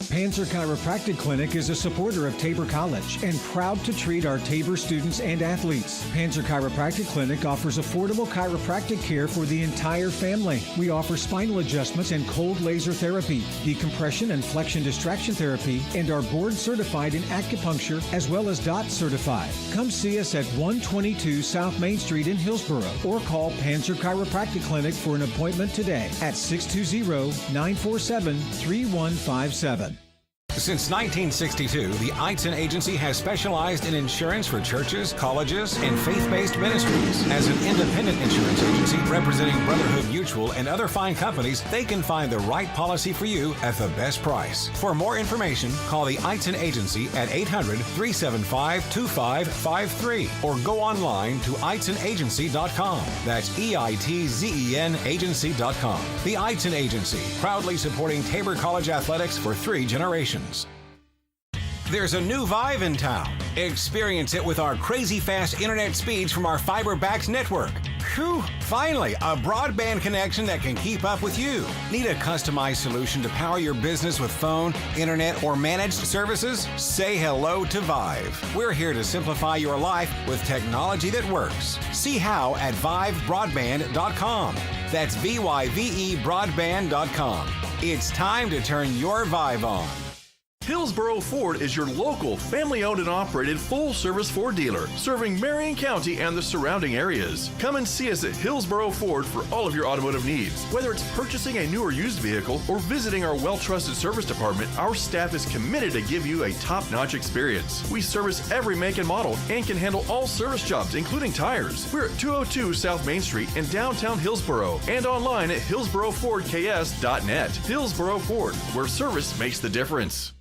Panzer Chiropractic Clinic is a supporter of Tabor College and proud to treat our Tabor students and athletes. Panzer Chiropractic Clinic offers affordable chiropractic care for the entire family. We offer spinal adjustments and cold laser therapy, decompression and flexion distraction therapy, and are board certified in acupuncture as well as DOT certified. Come see us at 122 South Main Street in Hillsboro or call Panzer Chiropractic Clinic for an appointment today at 620-947-3157. Since 1962, the Eitzen Agency has specialized in insurance for churches, colleges, and faith-based ministries. As an independent insurance agency representing Brotherhood Mutual and other fine companies, they can find the right policy for you at the best price. For more information, call the Eitzen Agency at 800-375-2553 or go online to EitzenAgency.com. That's EITZEN agency.com. The Eitzen Agency, proudly supporting Tabor College athletics for 3 generations. There's a new vibe in town. Experience it with our crazy fast internet speeds from our FiberBax network. Phew, finally, a broadband connection that can keep up with you. Need a customized solution to power your business with phone, internet, or managed services? Say hello to Vive. We're here to simplify your life with technology that works. See how at vivebroadband.com. That's VYVE broadband.com. It's time to turn your Vive on. Hillsboro Ford is your local, family-owned and operated full-service Ford dealer, serving Marion County and the surrounding areas. Come and see us at Hillsboro Ford for all of your automotive needs. Whether it's purchasing a new or used vehicle or visiting our well-trusted service department, our staff is committed to give you a top-notch experience. We service every make and model and can handle all service jobs, including tires. We're at 202 South Main Street in downtown Hillsboro and online at hillsborofordks.net. Hillsboro Ford, where service makes the difference.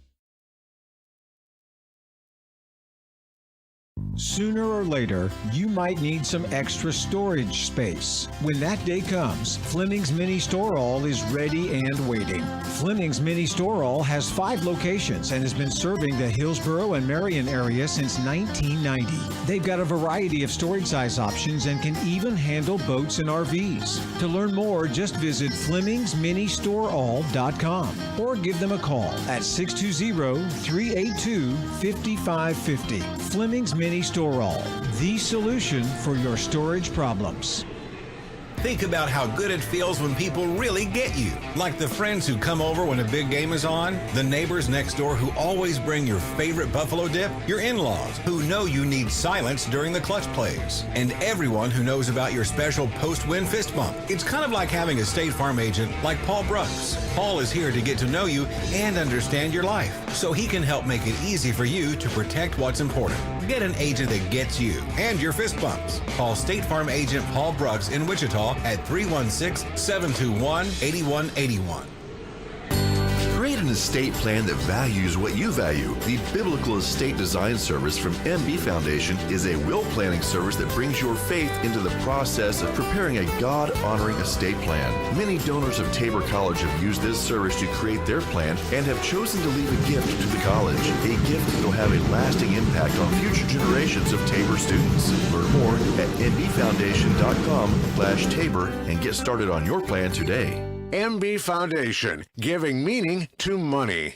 Sooner or later, you might need some extra storage space. When that day comes, Fleming's Mini Store-All is ready and waiting. Fleming's Mini Store-All has 5 locations and has been serving the Hillsboro and Marion area since 1990. They've got a variety of storage size options and can even handle boats and RVs. To learn more, just visit FlemingsMiniStoreAll.com or give them a call at 620-382-5550. Fleming's Mini Store-All, the solution for your storage problems. Think about how good it feels when people really get you. Like the friends who come over when a big game is on, the neighbors next door who always bring your favorite buffalo dip, your in-laws who know you need silence during the clutch plays, and everyone who knows about your special post-win fist bump. It's kind of like having a State Farm agent like Paul Brooks. Paul is here to get to know you and understand your life, so he can help make it easy for you to protect what's important. Get an agent that gets you and your fist bumps. Call State Farm agent Paul Brooks in Wichita at 316-721-8181. Create an estate plan that values what you value. The Biblical Estate Design Service from MB Foundation is a will planning service that brings your faith into the process of preparing a God-honoring estate plan. Many donors of Tabor College have used this service to create their plan and have chosen to leave a gift to the college, a gift that will have a lasting impact on future generations of Tabor students. Learn more at mbfoundation.com/Tabor and get started on your plan today. MB Foundation, giving meaning to money.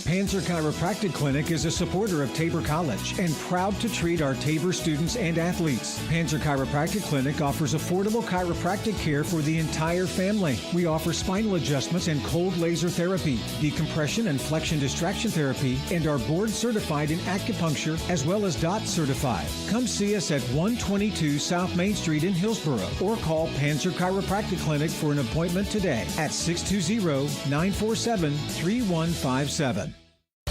Panzer Chiropractic Clinic is a supporter of Tabor College and proud to treat our Tabor students and athletes. Panzer Chiropractic Clinic offers affordable chiropractic care for the entire family. We offer spinal adjustments and cold laser therapy, decompression and flexion distraction therapy, and are board certified in acupuncture as well as DOT certified. Come see us at 122 South Main Street in Hillsboro or call Panzer Chiropractic Clinic for an appointment today at 620-947-3157.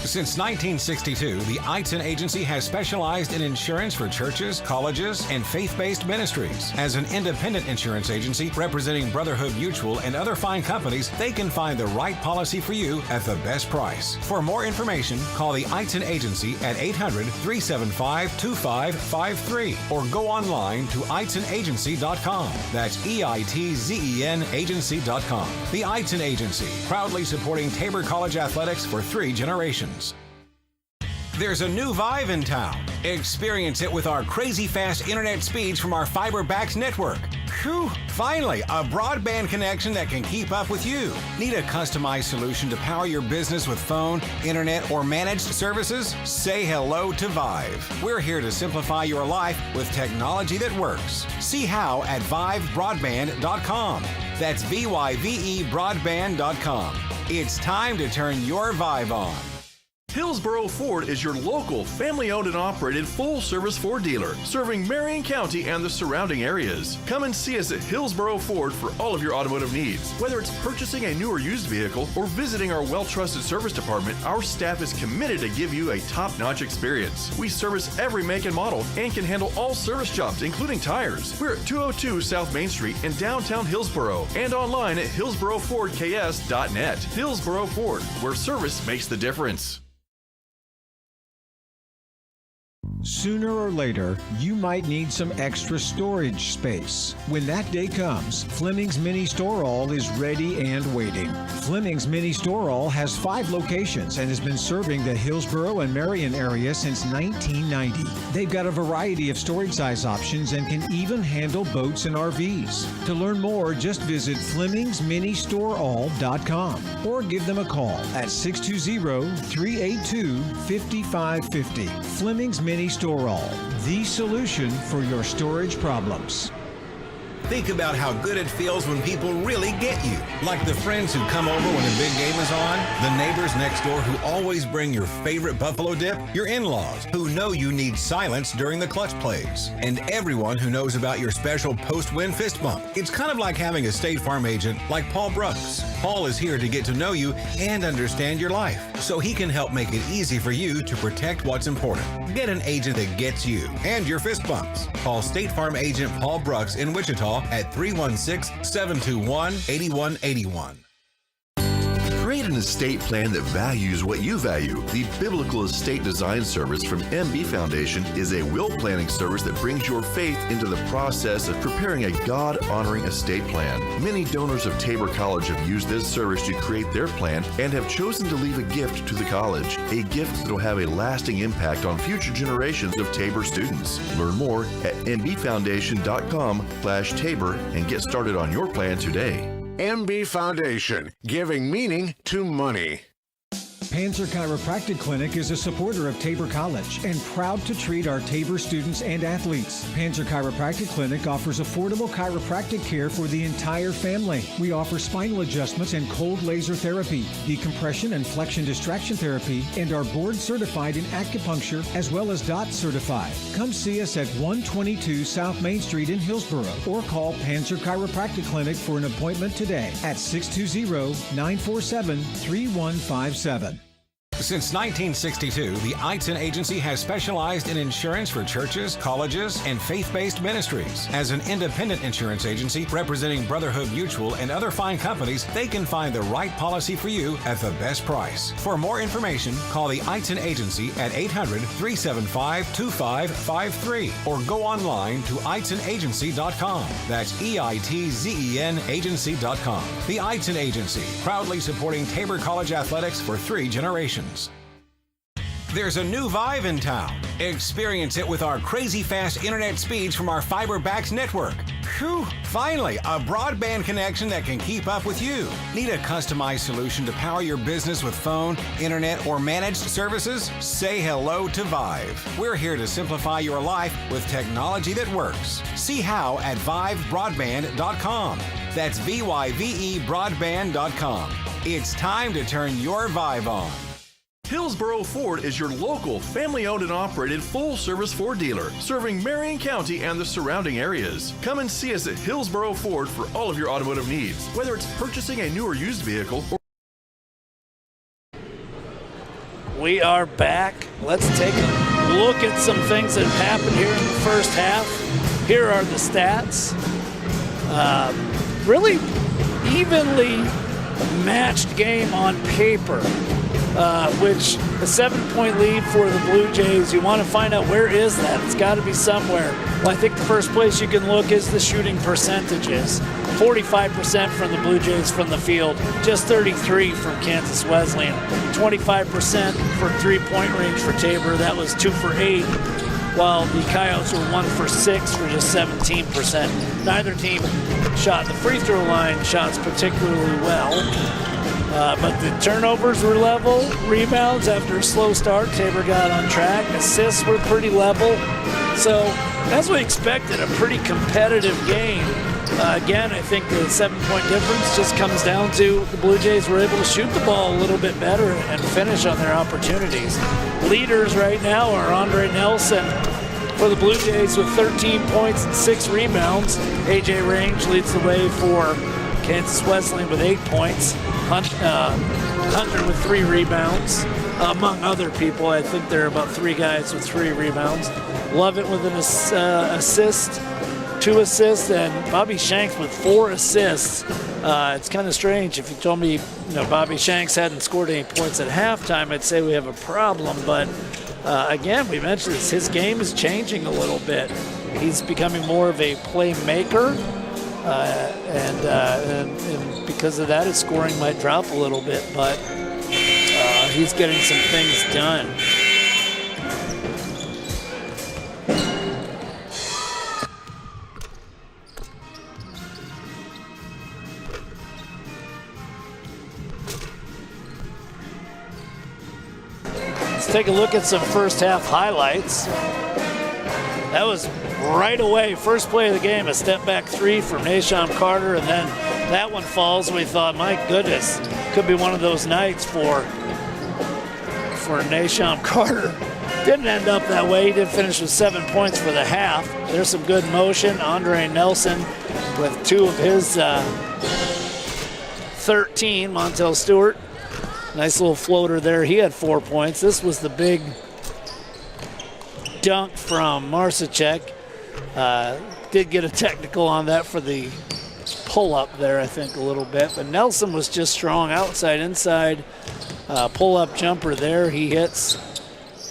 Since 1962, the Eitzen Agency has specialized in insurance for churches, colleges, and faith-based ministries. As an independent insurance agency representing Brotherhood Mutual and other fine companies, they can find the right policy for you at the best price. For more information, call the Eitzen Agency at 800-375-2553 or go online to EitzenAgency.com. That's EITZEN agency.com. The Eitzen Agency, proudly supporting Tabor College athletics for 3 generations. There's a new vibe in town. Experience it with our crazy fast internet speeds from our fiber-backed network. Whew, finally, a broadband connection that can keep up with you. Need a customized solution to power your business with phone, internet, or managed services? Say hello to Vive. We're here to simplify your life with technology that works. See how at vivebroadband.com. That's VYVE broadband.com. It's time to turn your Vive on. Hillsboro Ford is your local, family-owned and operated full-service Ford dealer, serving Marion County and the surrounding areas. Come and see us at Hillsboro Ford for all of your automotive needs. Whether it's purchasing a new or used vehicle or visiting our well-trusted service department, our staff is committed to give you a top-notch experience. We service every make and model and can handle all service jobs, including tires. We're at 202 South Main Street in downtown Hillsboro and online at hillsborofordks.net. Hillsboro Ford, where service makes the difference. Sooner or later, you might need some extra storage space. When that day comes, Fleming's Mini Store All is ready and waiting. Fleming's Mini Store All has 5 locations and has been serving the Hillsboro and Marion area since 1990. They've got a variety of storage size options and can even handle boats and RVs. To learn more, just visit FlemingsMiniStoreAll.com or give them a call at 620-382-5550. Fleming's Mini Store All, the solution for your storage problems. Think about how good it feels when people really get you. Like the friends who come over when a big game is on, the neighbors next door who always bring your favorite buffalo dip, your in-laws who know you need silence during the clutch plays, and everyone who knows about your special post-win fist bump. It's kind of like having a State Farm agent like Paul Brooks. Paul is here to get to know you and understand your life, so he can help make it easy for you to protect what's important. Get an agent that gets you and your fist bumps. Call State Farm agent Paul Brooks in Wichita at 316-721-8181. Create an estate plan that values what you value. The Biblical Estate Design Service from MB Foundation is a will planning service that brings your faith into the process of preparing a God-honoring estate plan. Many donors of Tabor College have used this service to create their plan and have chosen to leave a gift to the college, a gift that will have a lasting impact on future generations of Tabor students. Learn more at mbfoundation.com/Tabor and get started on your plan today. MB Foundation, giving meaning to money. Panzer Chiropractic Clinic is a supporter of Tabor College and proud to treat our Tabor students and athletes. Panzer Chiropractic Clinic offers affordable chiropractic care for the entire family. We offer spinal adjustments and cold laser therapy, decompression and flexion distraction therapy, and are board certified in acupuncture as well as DOT certified. Come see us at 122 South Main Street in Hillsboro or call Panzer Chiropractic Clinic for an appointment today at 620-947-3157. Since 1962, the Eitzen Agency has specialized in insurance for churches, colleges, and faith-based ministries. As an independent insurance agency representing Brotherhood Mutual and other fine companies, they can find the right policy for you at the best price. For more information, call the Eitzen Agency at 800-375-2553 or go online to EitzenAgency.com. That's EITZEN agency.com. The Eitzen Agency, proudly supporting Tabor College athletics for 3 generations. There's a new Vive in town. Experience it with our crazy fast internet speeds from our fiber-backed network. Whew, finally, a broadband connection that can keep up with you. Need a customized solution to power your business with phone, internet, or managed services? Say hello to Vive. We're here to simplify your life with technology that works. See how at vivebroadband.com. That's VYVE broadband.com. It's time to turn your Vive on. Hillsboro Ford is your local, family-owned and operated full-service Ford dealer, serving Marion County and the surrounding areas. Come and see us at Hillsboro Ford for all of your automotive needs, whether it's purchasing a new or used vehicle or... We are back. Let's take a look at some things that have happened here in the first half. Here are the stats. Really evenly matched game on paper. Which a 7-point lead for the Blue Jays. You want to find out where is that? It's got to be somewhere. Well, I think the first place you can look is the shooting percentages. 45% from the Blue Jays from the field, just 33 from Kansas Wesleyan. 25% for three-point range for Tabor. That was 2 for 8. while the Coyotes were 1 for 6 for just 17%. Neither team shot the free throw line shots particularly well, but the turnovers were level. Rebounds after a slow start, Tabor got on track. Assists were pretty level. So, as we expected, a pretty competitive game. Again, I think the 7-point difference just comes down to the Blue Jays were able to shoot the ball a little bit better and finish on their opportunities. Leaders right now are Andre Nelson for the Blue Jays with 13 points and 6 rebounds. A.J. Range leads the way for Kansas Wesleyan with 8 points. Hunter with 3 rebounds, among other people. I think there are about 3 guys with 3 rebounds. Lovett with an assist, 2 assists, and Bobby Shanks with 4 assists. It's kind of strange. If you told me, Bobby Shanks hadn't scored any points at halftime, I'd say we have a problem. But again, we mentioned this. His game is changing a little bit. He's becoming more of a playmaker, and because of that, his scoring might drop a little bit. But he's getting some things done. Take a look at some first half highlights. That was right away, first play of the game, a step back 3 from Nashon Carter, and then that one falls. We thought, my goodness, could be one of those nights for Nashon Carter. Didn't end up that way. He did finish with 7 points for the half. There's some good motion. Andre Nelson with 2 of his 13. Montel Stewart. Nice little floater there. He had 4 points. This was the big dunk from Marcicek. Did get a technical on that for the pull-up there, I think, a little bit. But Nelson was just strong outside, inside. Pull-up jumper there. He hits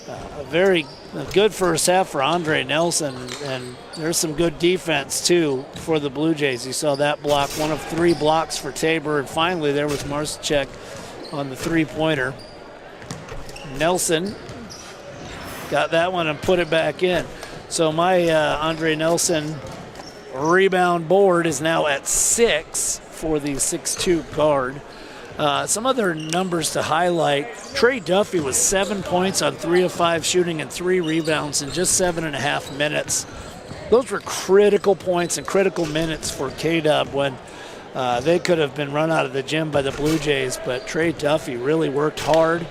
a very good first half for Andre Nelson. And there's some good defense, too, for the Blue Jays. You saw that block, one of 3 blocks for Tabor. And finally, there was Marcicek on the 3-pointer. Nelson got that one and put it back in. So my Andre Nelson rebound board is now at 6 for the 6'2" guard. Some other numbers to highlight. Trey Duffy was 7 points on 3 of 5 shooting and 3 rebounds in just 7.5 minutes. Those were critical points and critical minutes for K-Dub when they could have been run out of the gym by the Blue Jays, but Trey Duffy really worked hard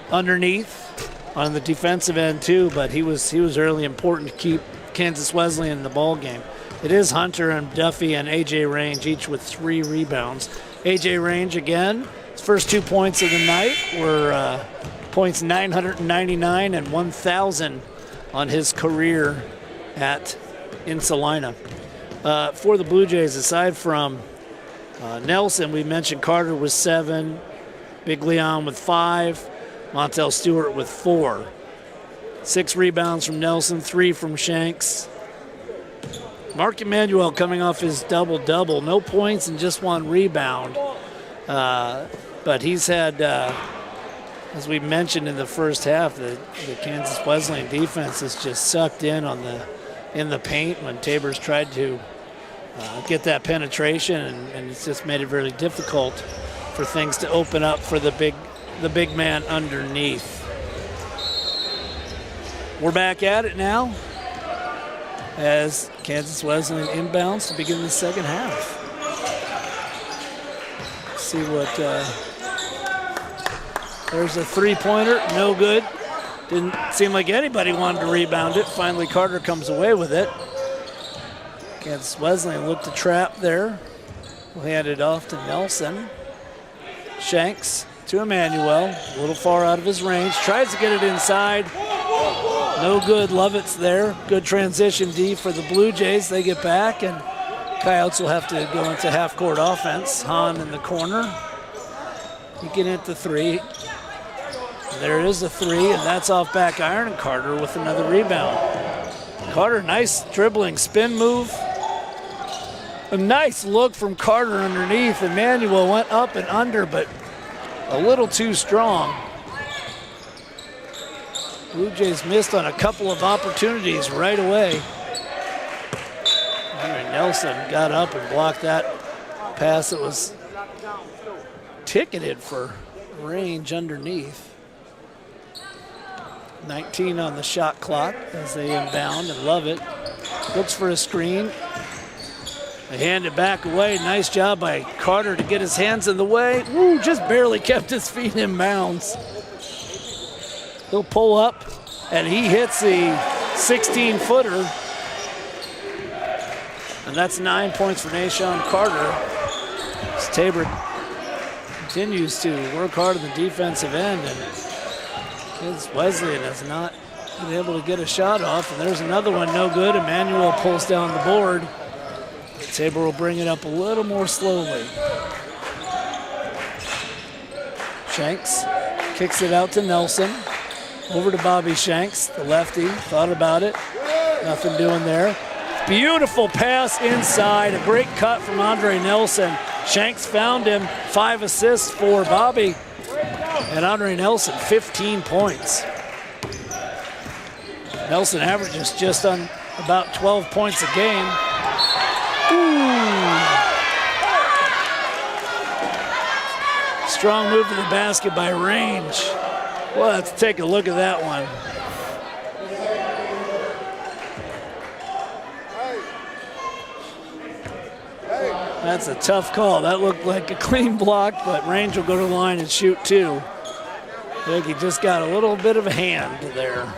underneath on the defensive end too, but he was really important to keep Kansas Wesleyan in the ball game. It is Hunter and Duffy and A.J. Range, each with 3 rebounds. A.J. Range again, his first 2 points of the night were points 999 and 1,000 on his career in Salina. For the Blue Jays, aside from Nelson, we mentioned Carter with 7, Big Leon with 5, Montel Stewart with 4. 6 rebounds from Nelson, 3 from Shanks. Mark Emmanuel coming off his double-double, no points and just 1 rebound. But he's had, as we mentioned in the first half, the Kansas Wesleyan defense is just sucked in in the paint when Tabor's tried to get that penetration, and it's just made it very difficult for things to open up for the big man underneath. We're back at it now as Kansas Wesleyan inbounds to begin the second half. See what, there's a 3-pointer, no good. Didn't seem like anybody wanted to rebound it. Finally, Carter comes away with it. Kansas Wesleyan looked to trap there. We'll hand it off to Nelson. Shanks to Emmanuel, a little far out of his range. Tries to get it inside. No good. Lovett's there. Good transition D for the Blue Jays. They get back, and Coyotes will have to go into half-court offense. Hahn in the corner. He can hit the 3. There is a 3, and that's off back iron, and Carter with another rebound. Carter, nice dribbling spin move. A nice look from Carter underneath. Emmanuel went up and under, but a little too strong. Blue Jays missed on a couple of opportunities right away. Nelson got up and blocked that pass that was ticketed for range underneath. 19 on the shot clock as they inbound and love it. Looks for a screen. They hand it back away. Nice job by Carter to get his hands in the way. Woo, just barely kept his feet in bounds. He'll pull up and he hits the 16-footer. And that's 9 points for Nashawn Carter. As Tabor continues to work hard on the defensive end, and Wesleyan has not been able to get a shot off. And there's another one, no good. Emmanuel pulls down the board. Tabor will bring it up a little more slowly. Shanks kicks it out to Nelson. Over to Bobby Shanks, the lefty, thought about it. Nothing doing there. Beautiful pass inside, a great cut from Andre Nelson. Shanks found him, 5 assists for Bobby. And Andre Nelson, 15 points. Nelson averages just on about 12 points a game. Ooh. Strong move to the basket by Range. Well, let's take a look at that one. That's a tough call. That looked like a clean block, but Range will go to the line and shoot two. I think he just got a little bit of a hand there.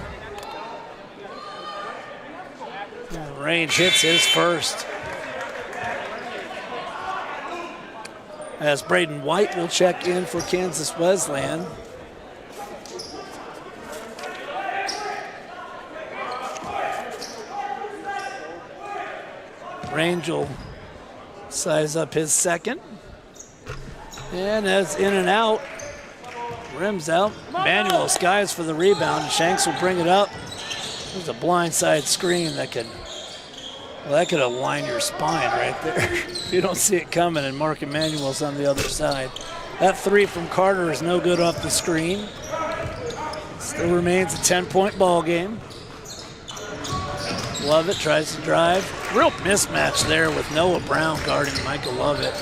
And Range hits his first. As Braden White will check in for Kansas Wesleyan. Range will size up his second. And as in and out, rims out. Emmanuel skies for the rebound. Shanks will bring it up. There's a blindside screen that could, well, that could align your spine right there. If you don't see it coming, and Mark Emmanuel's on the other side. That three from Carter is no good off the screen. Still remains a 10-point ball game. Lovett tries to drive. Real mismatch there with Noah Brown guarding Michael Lovett.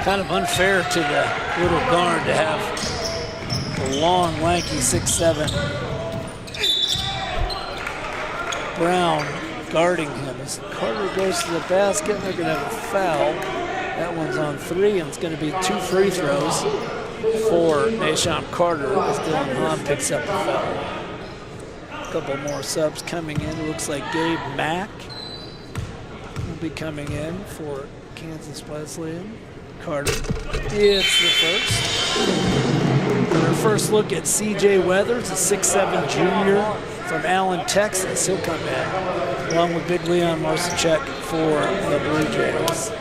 Kind of unfair to the little guard to have the long, lanky 6'7" Brown guarding him. As Carter goes to the basket, they're going to have a foul. That one's on three, and it's going to be 2 free throws for Nashawn Carter as Dylan Hahn picks up a foul. A couple more subs coming in. It looks like Gabe Mack will be coming in for Kansas Wesleyan. Carter hits the first. Our first look at C.J. Weathers, a 6'7" junior from Allen, Texas. He'll come in, along with Big Leon Marcichek for the Blue Jays.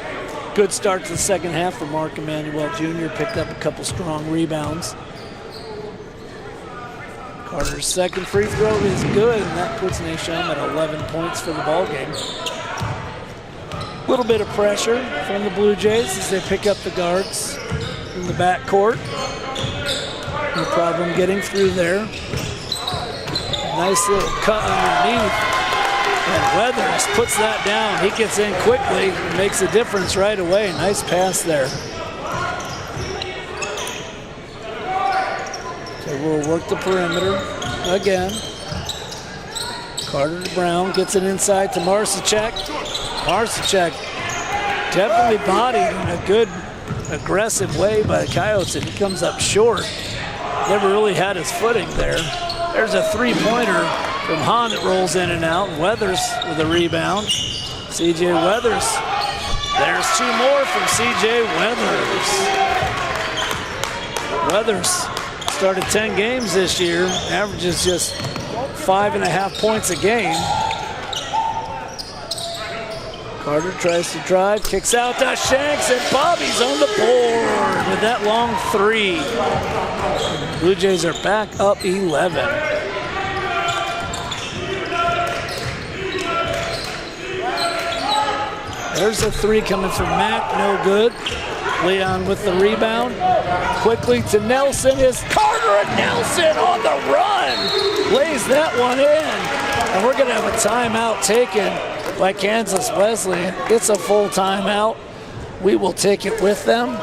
Good start to the second half for Mark Emmanuel Jr. Picked up a couple strong rebounds. Carter's second free throw is good, and that puts Nashawn at 11 points for the ball game. A little bit of pressure from the Blue Jays as they pick up the guards in the backcourt. No problem getting through there. Nice little cut underneath. And Weathers puts that down. He gets in quickly and makes a difference right away. Nice pass there. So we'll work the perimeter again. Carter to Brown, gets it inside to Marcichek. Marcichek definitely bodied in a good, aggressive way by the Coyotes, and he comes up short. Never really had his footing there. There's a three-pointer from Hahn that rolls in and out. Weathers with a rebound. C.J. Weathers. There's 2 more from C.J. Weathers. Weathers started 10 games this year, averages just 5.5 points a game. Carter tries to drive, kicks out to Shanks, and Bobby's on the board with that long three. Blue Jays are back up 11. There's a three coming from Mack, no good. Leon with the rebound. Quickly to Nelson is Carter, and Nelson on the run. Lays that one in. And we're going to have a timeout taken by Kansas Wesleyan. It's a full timeout. We will take it with them.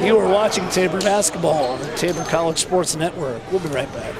You are watching Tabor basketball on the Tabor College Sports Network. We'll be right back.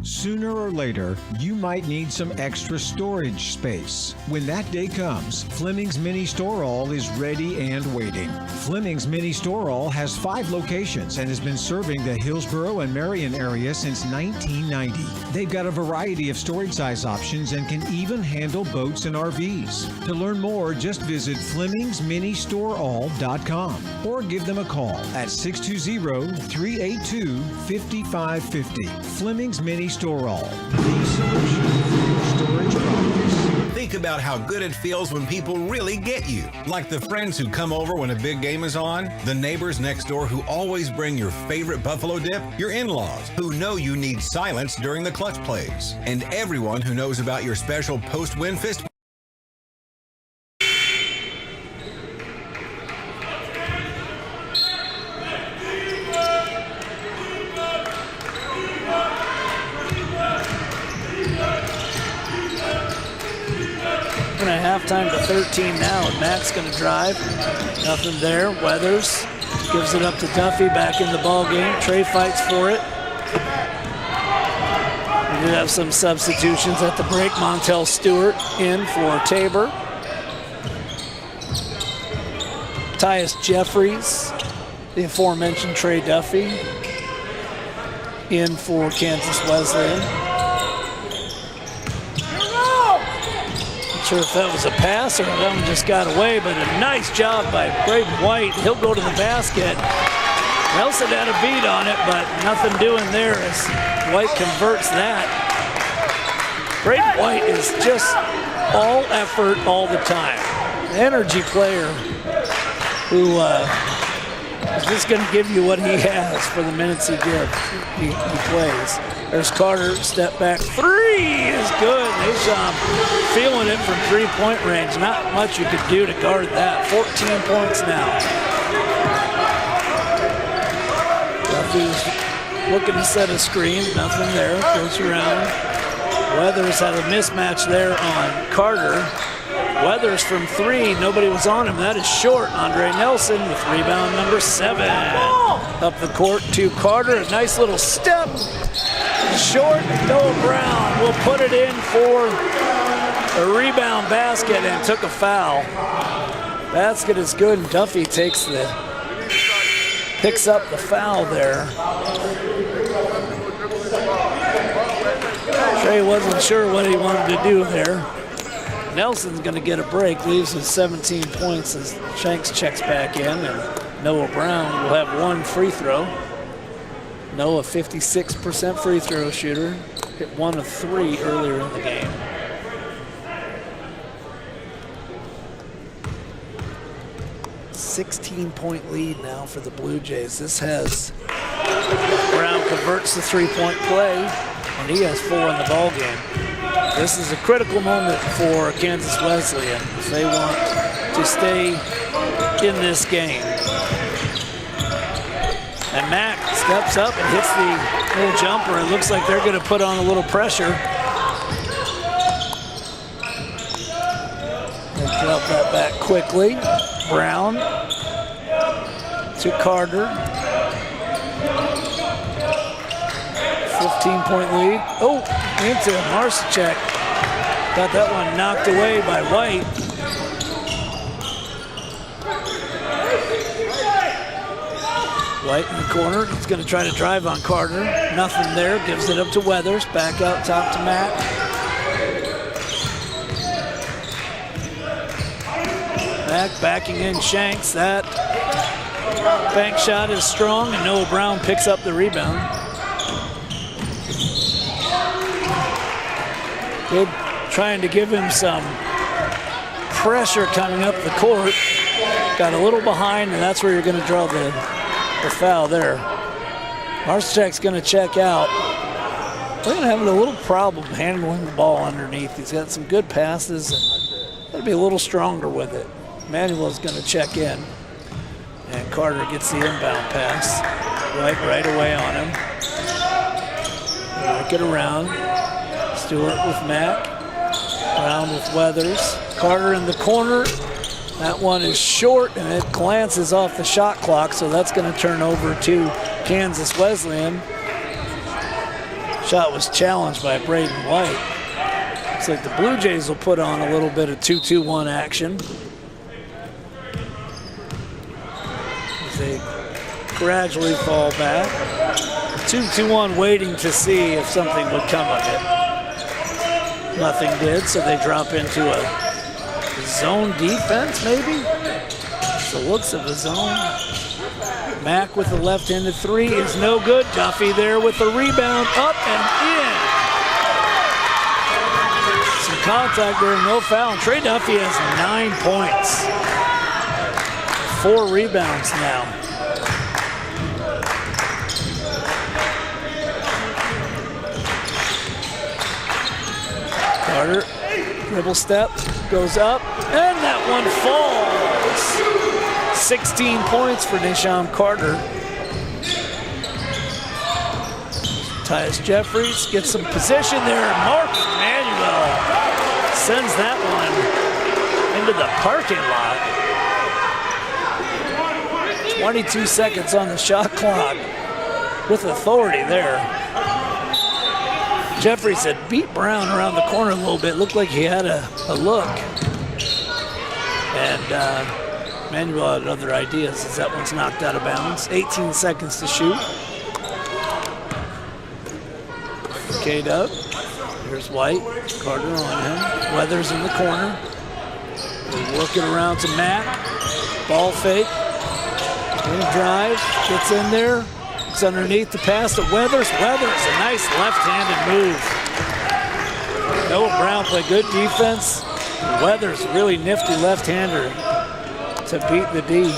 Sooner or later, you might need some extra storage space. When that day comes, Fleming's Mini Store All is ready and waiting. Fleming's Mini Store All has 5 locations and has been serving the Hillsboro and Marion area since 1990. They've got a variety of storage size options and can even handle boats and RVs. To learn more, just visit FlemingsMiniStoreAll.com or give them a call at 620-382-5550. Fleming's Mini Store All, the solution for your storage problems. Think about how good it feels when people really get you. Like the friends who come over when a big game is on, the neighbors next door who always bring your favorite buffalo dip, your in-laws who know you need silence during the clutch plays, and everyone who knows about your special post-win fist. Halftime to 13 now, and Mack's going to drive. Nothing there. Weathers gives it up to Duffy, back in the ball game. Trey fights for it. We do have some substitutions at the break. Montel Stewart in for Tabor. Tyus Jeffries, the aforementioned Trey Duffy, in for Kansas Wesleyan. Sure if that was a pass or that one just got away, but a nice job by Braden White. He'll go to the basket. Nelson had a beat on it, but nothing doing there as White converts that. Braden White is just all effort all the time. Energy player who is just going to give you what he has for the minutes he plays. There's Carter, step back, 3 is good. Nashon feeling it from 3-point range. Not much you could do to guard that. 14 points now. Duffy's looking to set a screen, nothing there, goes around. Weathers had a mismatch there on Carter. Weathers from 3, nobody was on him. That is short. Andre Nelson with rebound number 7. Up the court to Carter, a nice little step. Short, Noah Brown will put it in for a rebound basket and took a foul. Basket is good, and Duffy picks up the foul there. Trey wasn't sure what he wanted to do there. Nelson's going to get a break, leaves with 17 points as Shanks checks back in, and Noah Brown will have 1 free throw. Noah, 56% free throw shooter, hit 1 of 3 earlier in the game. $16-point lead now for the Blue Jays. This has Brown converts the 3-point play, and he has 4 in the ball game. This is a critical moment for Kansas Wesleyan if they want to stay in this game. And Mack steps up and hits the little jumper. It looks like they're going to put on a little pressure. They drop that back quickly. Brown to Carter. 15-point lead. Oh, into Marcicek. Got that one knocked away by White. White in the corner. He's going to try to drive on Carter. Nothing there. Gives it up to Weathers. Back out top to Matt. Mack backing in Shanks. That bank shot is strong, and Noah Brown picks up the rebound. Good, trying to give him some pressure coming up the court. Got a little behind, and that's where you're going to draw the foul there. Marcicek's going to check out. Wayne having a little problem handling the ball underneath. He's got some good passes and got to be a little stronger with it. Emmanuel's going to check in. And Carter gets the inbound pass. Right away on him. Work it around. Stewart with Mack. Brown with Weathers. Carter in the corner. That one is short and it glances off the shot clock, so that's going to turn over to Kansas Wesleyan. Shot was challenged by Braden White. Looks like the Blue Jays will put on a little bit of 2-2-1 action. As they gradually fall back. 2-2-1 waiting to see if something would come of it. Nothing did, so they drop into a zone defense, maybe? The looks of the zone. Mack with the left-handed three is no good. Duffy there with the rebound, up and in. Some contact there, no foul. Trey Duffy has 9 points. 4 rebounds now. Carter, dribble step, goes up, and that one falls. 16 points for Deshaun Carter. Tyus Jeffries gets some position there. Mark Emmanuel sends that one into the parking lot. 22 seconds on the shot clock with authority there. Jeffries had beat Brown around the corner a little bit. Looked like he had a look. And Emmanuel had other ideas as that one's knocked out of bounds. 18 seconds to shoot. Cade up. Here's White. Carter on him. Weathers in the corner. They work it around to Matt. Ball fake. Gonna drive. Gets in there. It's underneath the pass to Weathers. Weathers, a nice left-handed move. Noah Brown played good defense. Weathers, really nifty left-hander to beat the D.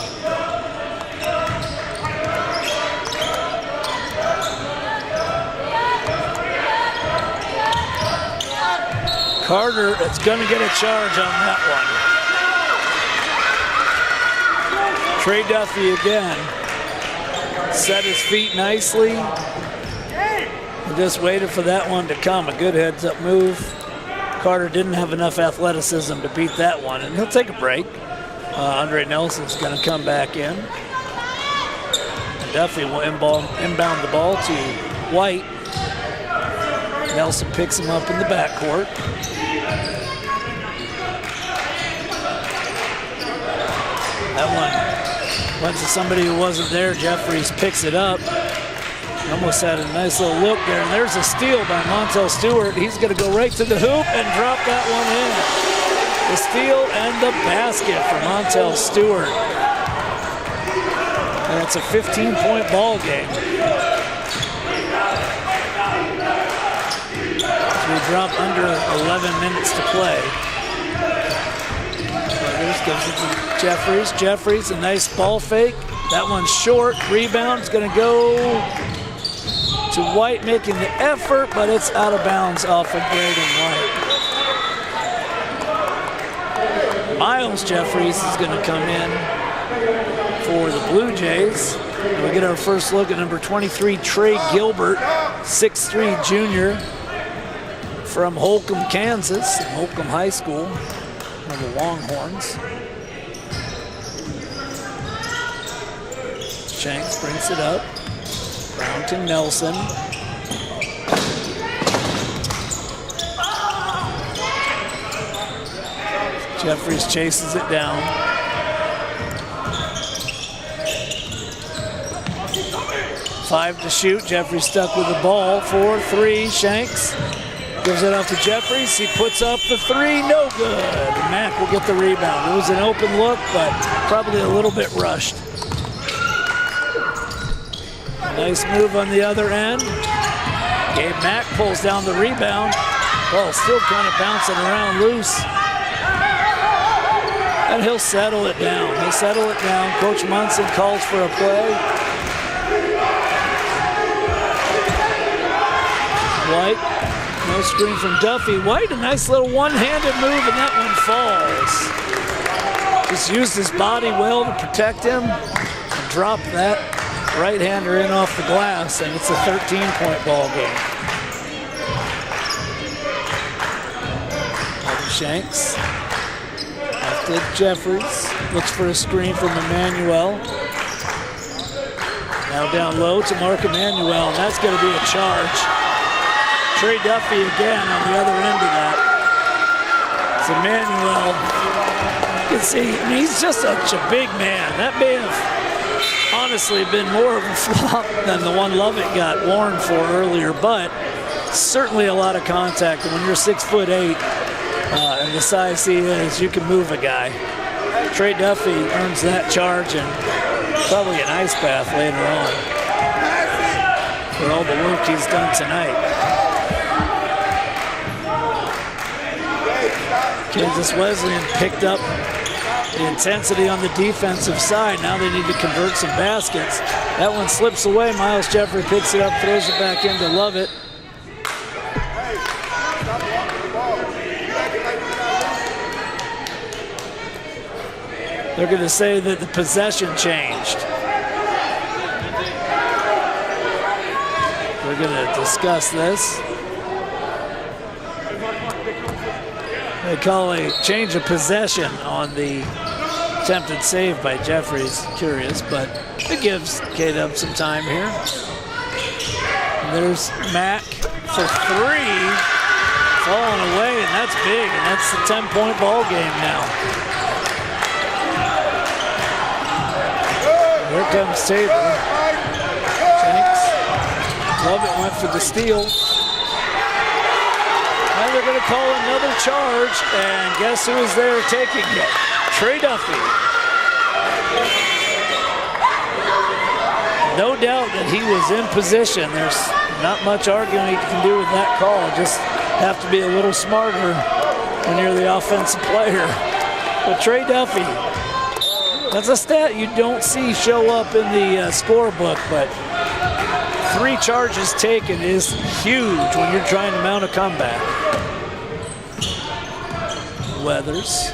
Carter is going to get a charge on that one. Trey Duffy again. Set his feet nicely. And just waited for that one to come. A good heads-up move. Carter didn't have enough athleticism to beat that one, and he'll take a break. Andre Nelson's going to come back in. And Duffy will inbound the ball to White. Nelson picks him up in the backcourt. That one went to somebody who wasn't there. Jeffries picks it up. Almost had a nice little look there. And there's a steal by Montel Stewart. He's going to go right to the hoop and drop that one in. The steal and the basket for Montel Stewart. And it's a 15-point ball game. So we drop under 11 minutes to play. Gives it to Jeffries. Jeffries, a nice ball fake. That one's short. Rebound is going to go to White, making the effort, but it's out of bounds off of Braden White. Miles Jeffries is going to come in for the Blue Jays. We get our first look at number 23, Trey Gilbert, 6'3" junior from Holcomb, Kansas, Holcomb High School. The Longhorns. Shanks brings it up. Brown to Nelson. Jeffries chases it down. Five to shoot. Jeffries stuck with the ball. 4-3. Shanks gives it off to Jeffries. He puts up the three. No good. Mack will get the rebound. It was an open look, but probably a little bit rushed. Nice move on the other end. Gabe Mack pulls down the rebound. Ball still kind of bouncing around loose. And he'll settle it down. He'll settle it down. Coach Munson calls for a play. White. No screen from Duffy. White, a nice little one-handed move, and that one falls. Just used his body well to protect him and drop that right-hander in off the glass, and it's a 13-point ball game. Shanks. Off to Jeffries. Looks for a screen from Emmanuel. Now down low to Mark Emmanuel, and that's going to be a charge. Trey Duffy again on the other end of that. It's Emmanuel. You can see, I mean, he's just such a big man. That may have honestly been more of a flop than the one Lovett got warned for earlier, but certainly a lot of contact. And when you're 6'8", and the size he is, you can move a guy. Trey Duffy earns that charge and probably an ice bath later on for all the work he's done tonight. Kansas Wesleyan picked up the intensity on the defensive side. Now they need to convert some baskets. That one slips away. Miles Jeffrey picks it up, throws it back into Lovett. They're going to say that the possession changed. We're going to discuss this. They call a change of possession on the attempted save by Jeffries. Curious, but it gives Cade some time here. And there's Mack for three. Falling away, and that's big, and that's the 10-point ball game now. Here comes Tabor. Shanks. Lovett went for the steal. And they're going to call another charge, and guess who is there taking it? Trey Duffy. No doubt that he was in position. There's not much arguing you can do with that call. Just have to be a little smarter when you're the offensive player. But Trey Duffy, that's a stat you don't see show up in the scorebook, but 3 charges taken is huge when you're trying to mount a comeback. Weathers.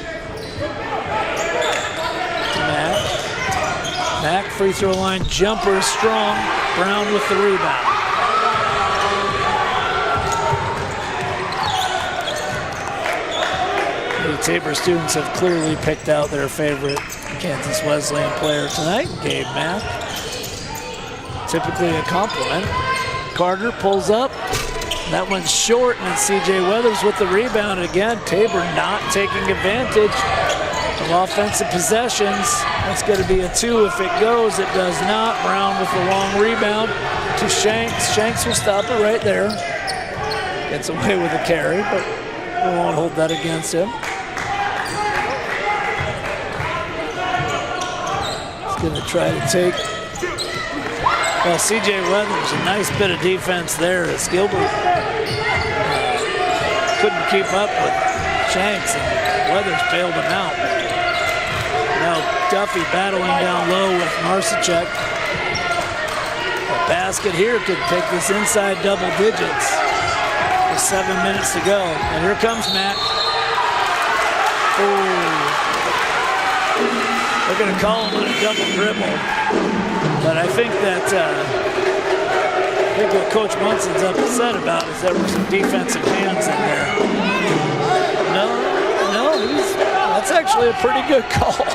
Mack, free throw line jumper is strong. Brown with the rebound. The Tabor students have clearly picked out their favorite Kansas Wesleyan player tonight, Cade Hammer. Typically a compliment. Carter pulls up. That one's short, and it's C.J. Weathers with the rebound. Again, Tabor not taking advantage of offensive possessions. That's going to be a 2 if it goes. It does not. Brown with the long rebound to Shanks. Shanks will stop it right there. Gets away with a carry, but we won't hold that against him. Going to try to take, well, C.J. Weathers, a nice bit of defense there as Gilbert couldn't keep up with Shanks, and Weathers bailed him out. Now Duffy battling down low with Marcichek. A basket here could take this inside double digits with 7 minutes to go. And here comes Matt. They're going to call him on a double dribble. But I think that what Coach Munson's upset about is there were some defensive hands in there. No, that's actually a pretty good call.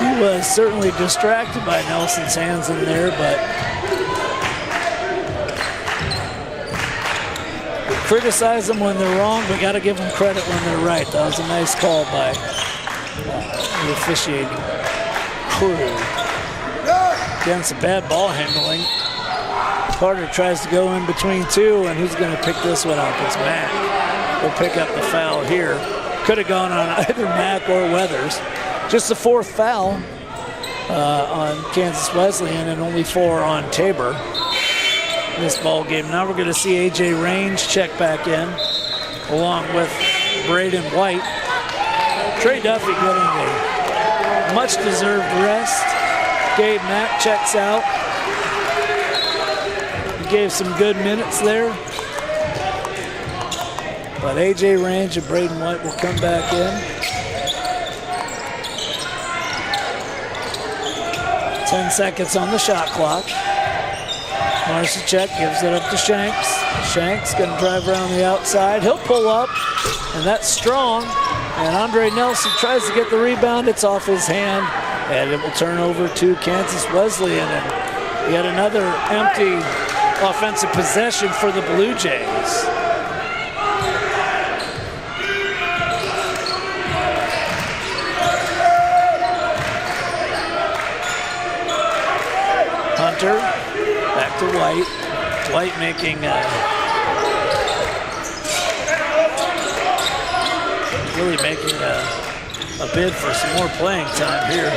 He was certainly distracted by Nelson's hands in there, but criticize them when they're wrong, but got to give them credit when they're right. That was a nice call by the officiating crew. Again, some bad ball handling. Carter tries to go in between 2, and who's going to pick this one up? It's Mack. We'll pick up the foul here. Could have gone on either Mack or Weathers. Just the 4th foul on Kansas Wesleyan and only 4 on Tabor in this ball game. Now we're going to see A.J. Range check back in along with Braden White. Trey Duffy getting a much-deserved rest. Gabe Mack checks out. He gave some good minutes there. But A.J. Range and Braden White will come back in. 10 seconds on the shot clock. Marcichek gives it up to Shanks. Shanks gonna drive around the outside. He'll pull up, and that's strong. And Andre Nelson tries to get the rebound. It's off his hand, and it will turn over to Kansas Wesleyan. And yet another empty offensive possession for the Blue Jays. Hunter, back to White. White making really making a bid for some more playing time here.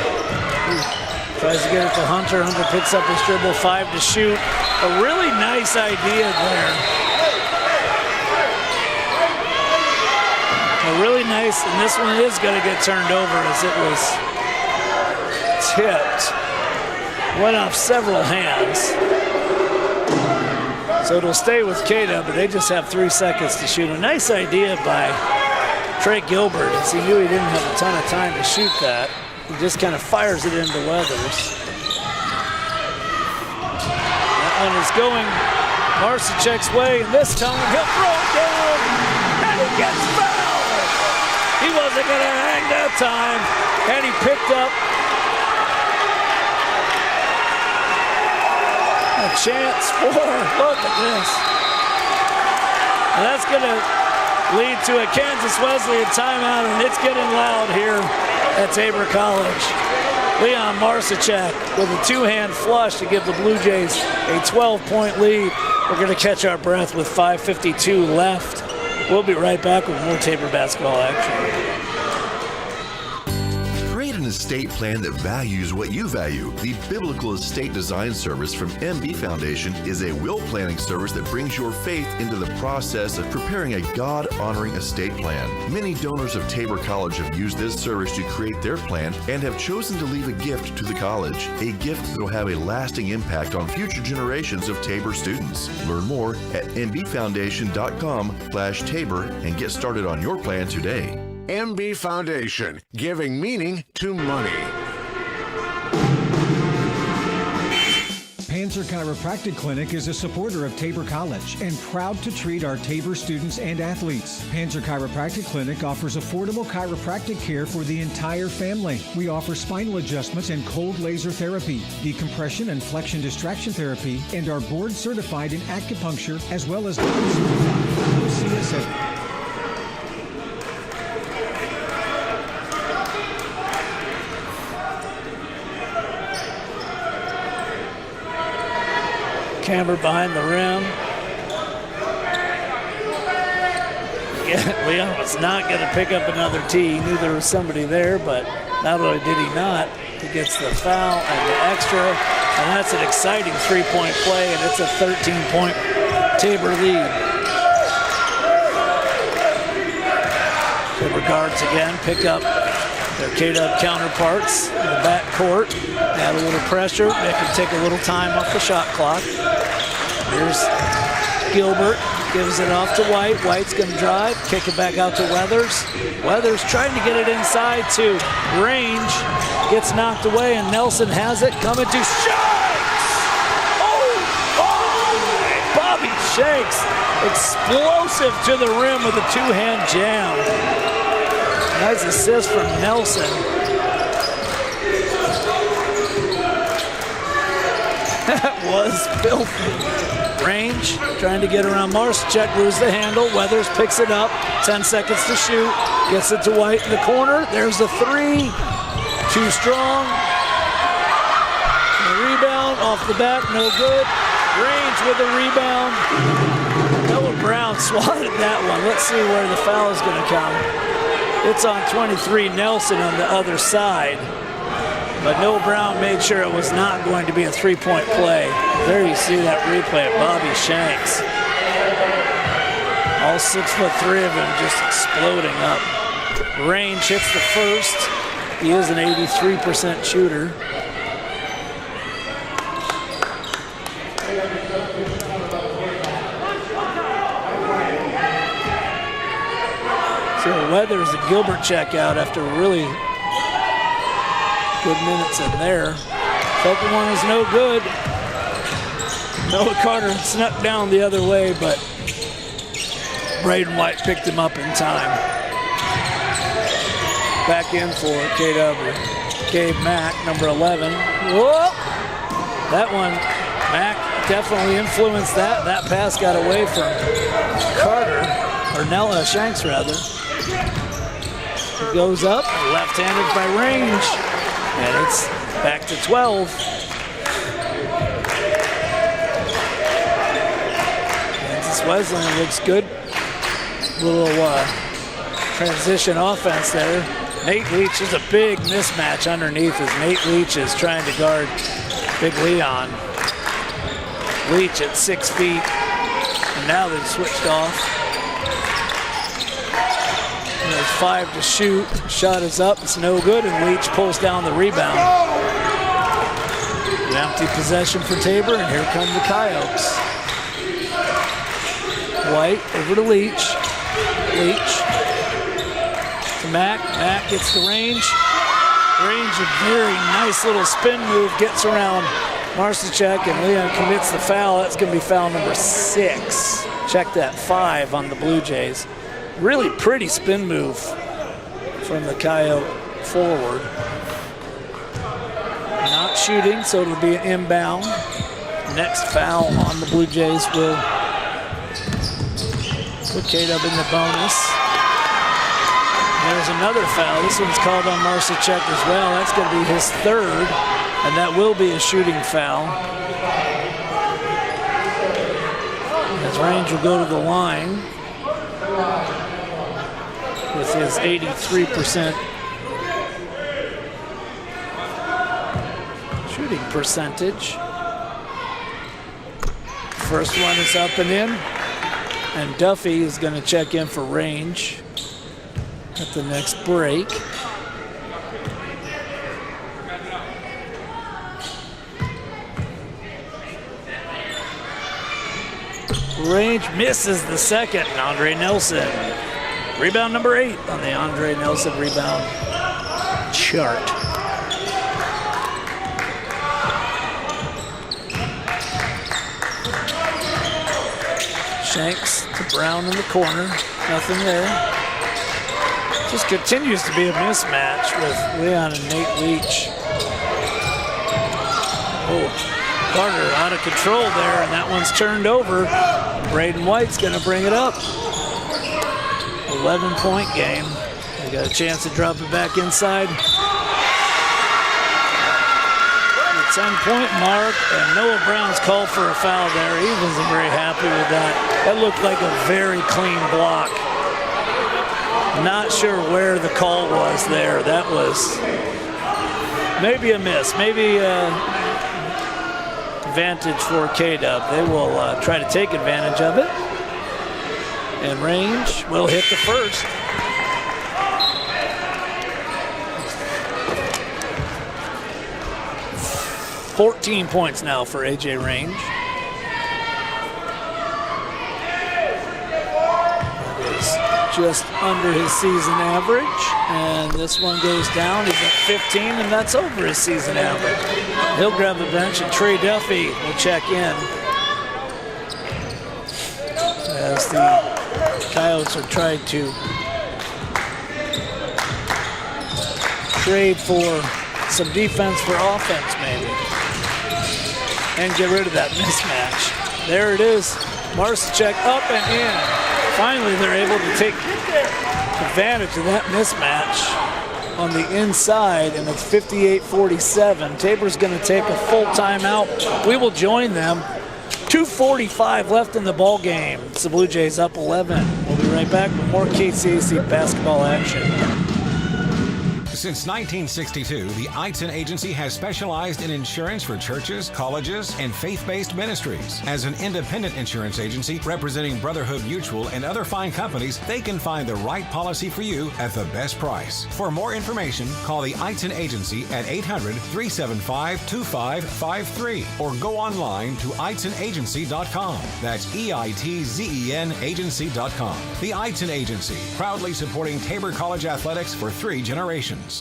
Tries to get it to Hunter. Hunter picks up his dribble, 5 to shoot. A really nice idea there. A really nice, and this one is going to get turned over as it was tipped. Went off several hands. So it'll stay with Cade, but they just have 3 seconds to shoot. A nice idea by Trey Gilbert, as he knew he didn't have a ton of time to shoot that. He just kind of fires it into Weathers. That one is going Marcichek's way, and this time he'll throw it down, and he gets fouled. He wasn't going to hang that time, and he picked up a chance for, look at this. And that's going to lead to a Kansas Wesleyan timeout, and it's getting loud here at Tabor College. Leon Marcichek with a 2-hand flush to give the Blue Jays a 12-point lead. We're going to catch our breath with 5:52 left. We'll be right back with more Tabor basketball action. Create an estate plan that values what you value. The Biblical Estate Design Service from MB Foundation is a will planning service that brings your faith into the process of preparing a God-honoring estate plan. Many donors of Tabor College have used this service to create their plan and have chosen to leave a gift to the college, a gift that will have a lasting impact on future generations of Tabor students. Learn more at mbfoundation.com/Tabor and get started on your plan today. MB Foundation, giving meaning to money. Panzer Chiropractic Clinic is a supporter of Tabor College and proud to treat our Tabor students and athletes. Panzer Chiropractic Clinic offers affordable chiropractic care for the entire family. We offer spinal adjustments and cold laser therapy, decompression and flexion distraction therapy, and are board certified in acupuncture as well as CSA. Camber behind the rim. Yeah, Leon was not going to pick up another tee. He knew there was somebody there, but not only did he not, he gets the foul and the extra, and that's an exciting three-point play, and it's a 13-point Tabor lead. Tabor guards again pick up their K-Dub counterparts in the backcourt. Add a little pressure. They can take a little time off the shot clock. Here's Gilbert. Gives it off to White. White's going to drive. Kick it back out to Weathers. Weathers trying to get it inside to Range. Gets knocked away, and Nelson has it. Coming to Shanks! Bobby Shanks. Explosive to the rim with a 2-hand jam. Nice assist from Nelson. That was filthy. Range trying to get around Marcichek, lose the handle. Weathers picks it up. 10 seconds to shoot. Gets it to White in the corner. There's the three. Too strong. The rebound off the back, no good. Range with the rebound. Noah Brown swatted that one. Let's see where the foul is going to come. It's on 23, Nelson on the other side. But Noah Brown made sure it was not going to be a three-point play. There you see that replay of Bobby Shanks. All 6'3" of him just exploding up. Range hits the first. He is an 83% shooter. So Weathers and Gilbert check out after really good minutes in there. Second one is no good. Noah Carter snuck down the other way, but Braden White picked him up in time. Back in for KW. Gabe Mack, number 11. Whoa! That one, Mack definitely influenced that. That pass got away from Carter, or Nella Shanks rather. He goes up, left-handed by range, and it's back to 12. Kansas Wesleyan looks good. Little transition offense there. Nate Leach is a big mismatch underneath as Nate Leach is trying to guard Big Leon. Leach at 6 feet, and now they've switched off. There's 5 to shoot. Shot is up, it's no good, and Leach pulls down the rebound. An empty possession for Tabor, and here come the Coyotes. White over to Leach. Leach to Mack. Mack gets the range. Range, a very nice little spin move, gets around Marcichek, and Leon commits the foul. That's going to be foul number 6. Check that, 5 on the Blue Jays. Really pretty spin move from the Coyote forward. Not shooting, so it'll be an inbound. Next foul on the Blue Jays will put Cade up in the bonus. There's another foul. This one's called on Marcichek as well. That's going to be his 3rd, and that will be a shooting foul. As Range will go to the line with his 83% shooting percentage. First one is up and in, and Duffy is going to check in for Range at the next break. Range misses the second, and Andre Nelson. Rebound number 8 on the Andre Nelson rebound chart. Shanks to Brown in the corner, nothing there. Just continues to be a mismatch with Leon and Nate Leach. Oh, Carter out of control there, and that one's turned over. Braden White's gonna bring it up. 11-point game. They got a chance to drop it back inside. The 10-point mark, and Noah Brown's called for a foul there. He wasn't very happy with that. That looked like a very clean block. Not sure where the call was there. That was maybe a miss, maybe advantage for K-Dub. They will try to take advantage of it. And Range will hit the first. $14 points now for AJ Range. Just under his season average, and this one goes down. He's at 15, and that's over his season average. He'll grab the bench, and Trey Duffy will check in as the Coyotes are trying to trade for some defense for offense, maybe, and get rid of that mismatch. There it is. Marcichek up and in. Finally, they're able to take advantage of that mismatch on the inside, and it's 58-47. Tabor's going to take a full timeout. We will join them. 2:45 left in the ball game. It's the Blue Jays up 11. We'll be right back with more KCAC basketball action. This Since 1962, the Eitzen Agency has specialized in insurance for churches, colleges, and faith-based ministries. As an independent insurance agency representing Brotherhood Mutual and other fine companies, they can find the right policy for you at the best price. For more information, call the Eitzen Agency at 800-375-2553 or go online to EitzenAgency.com. That's EITZEN agency.com. The Eitzen Agency, proudly supporting Tabor College athletics for 3 generations.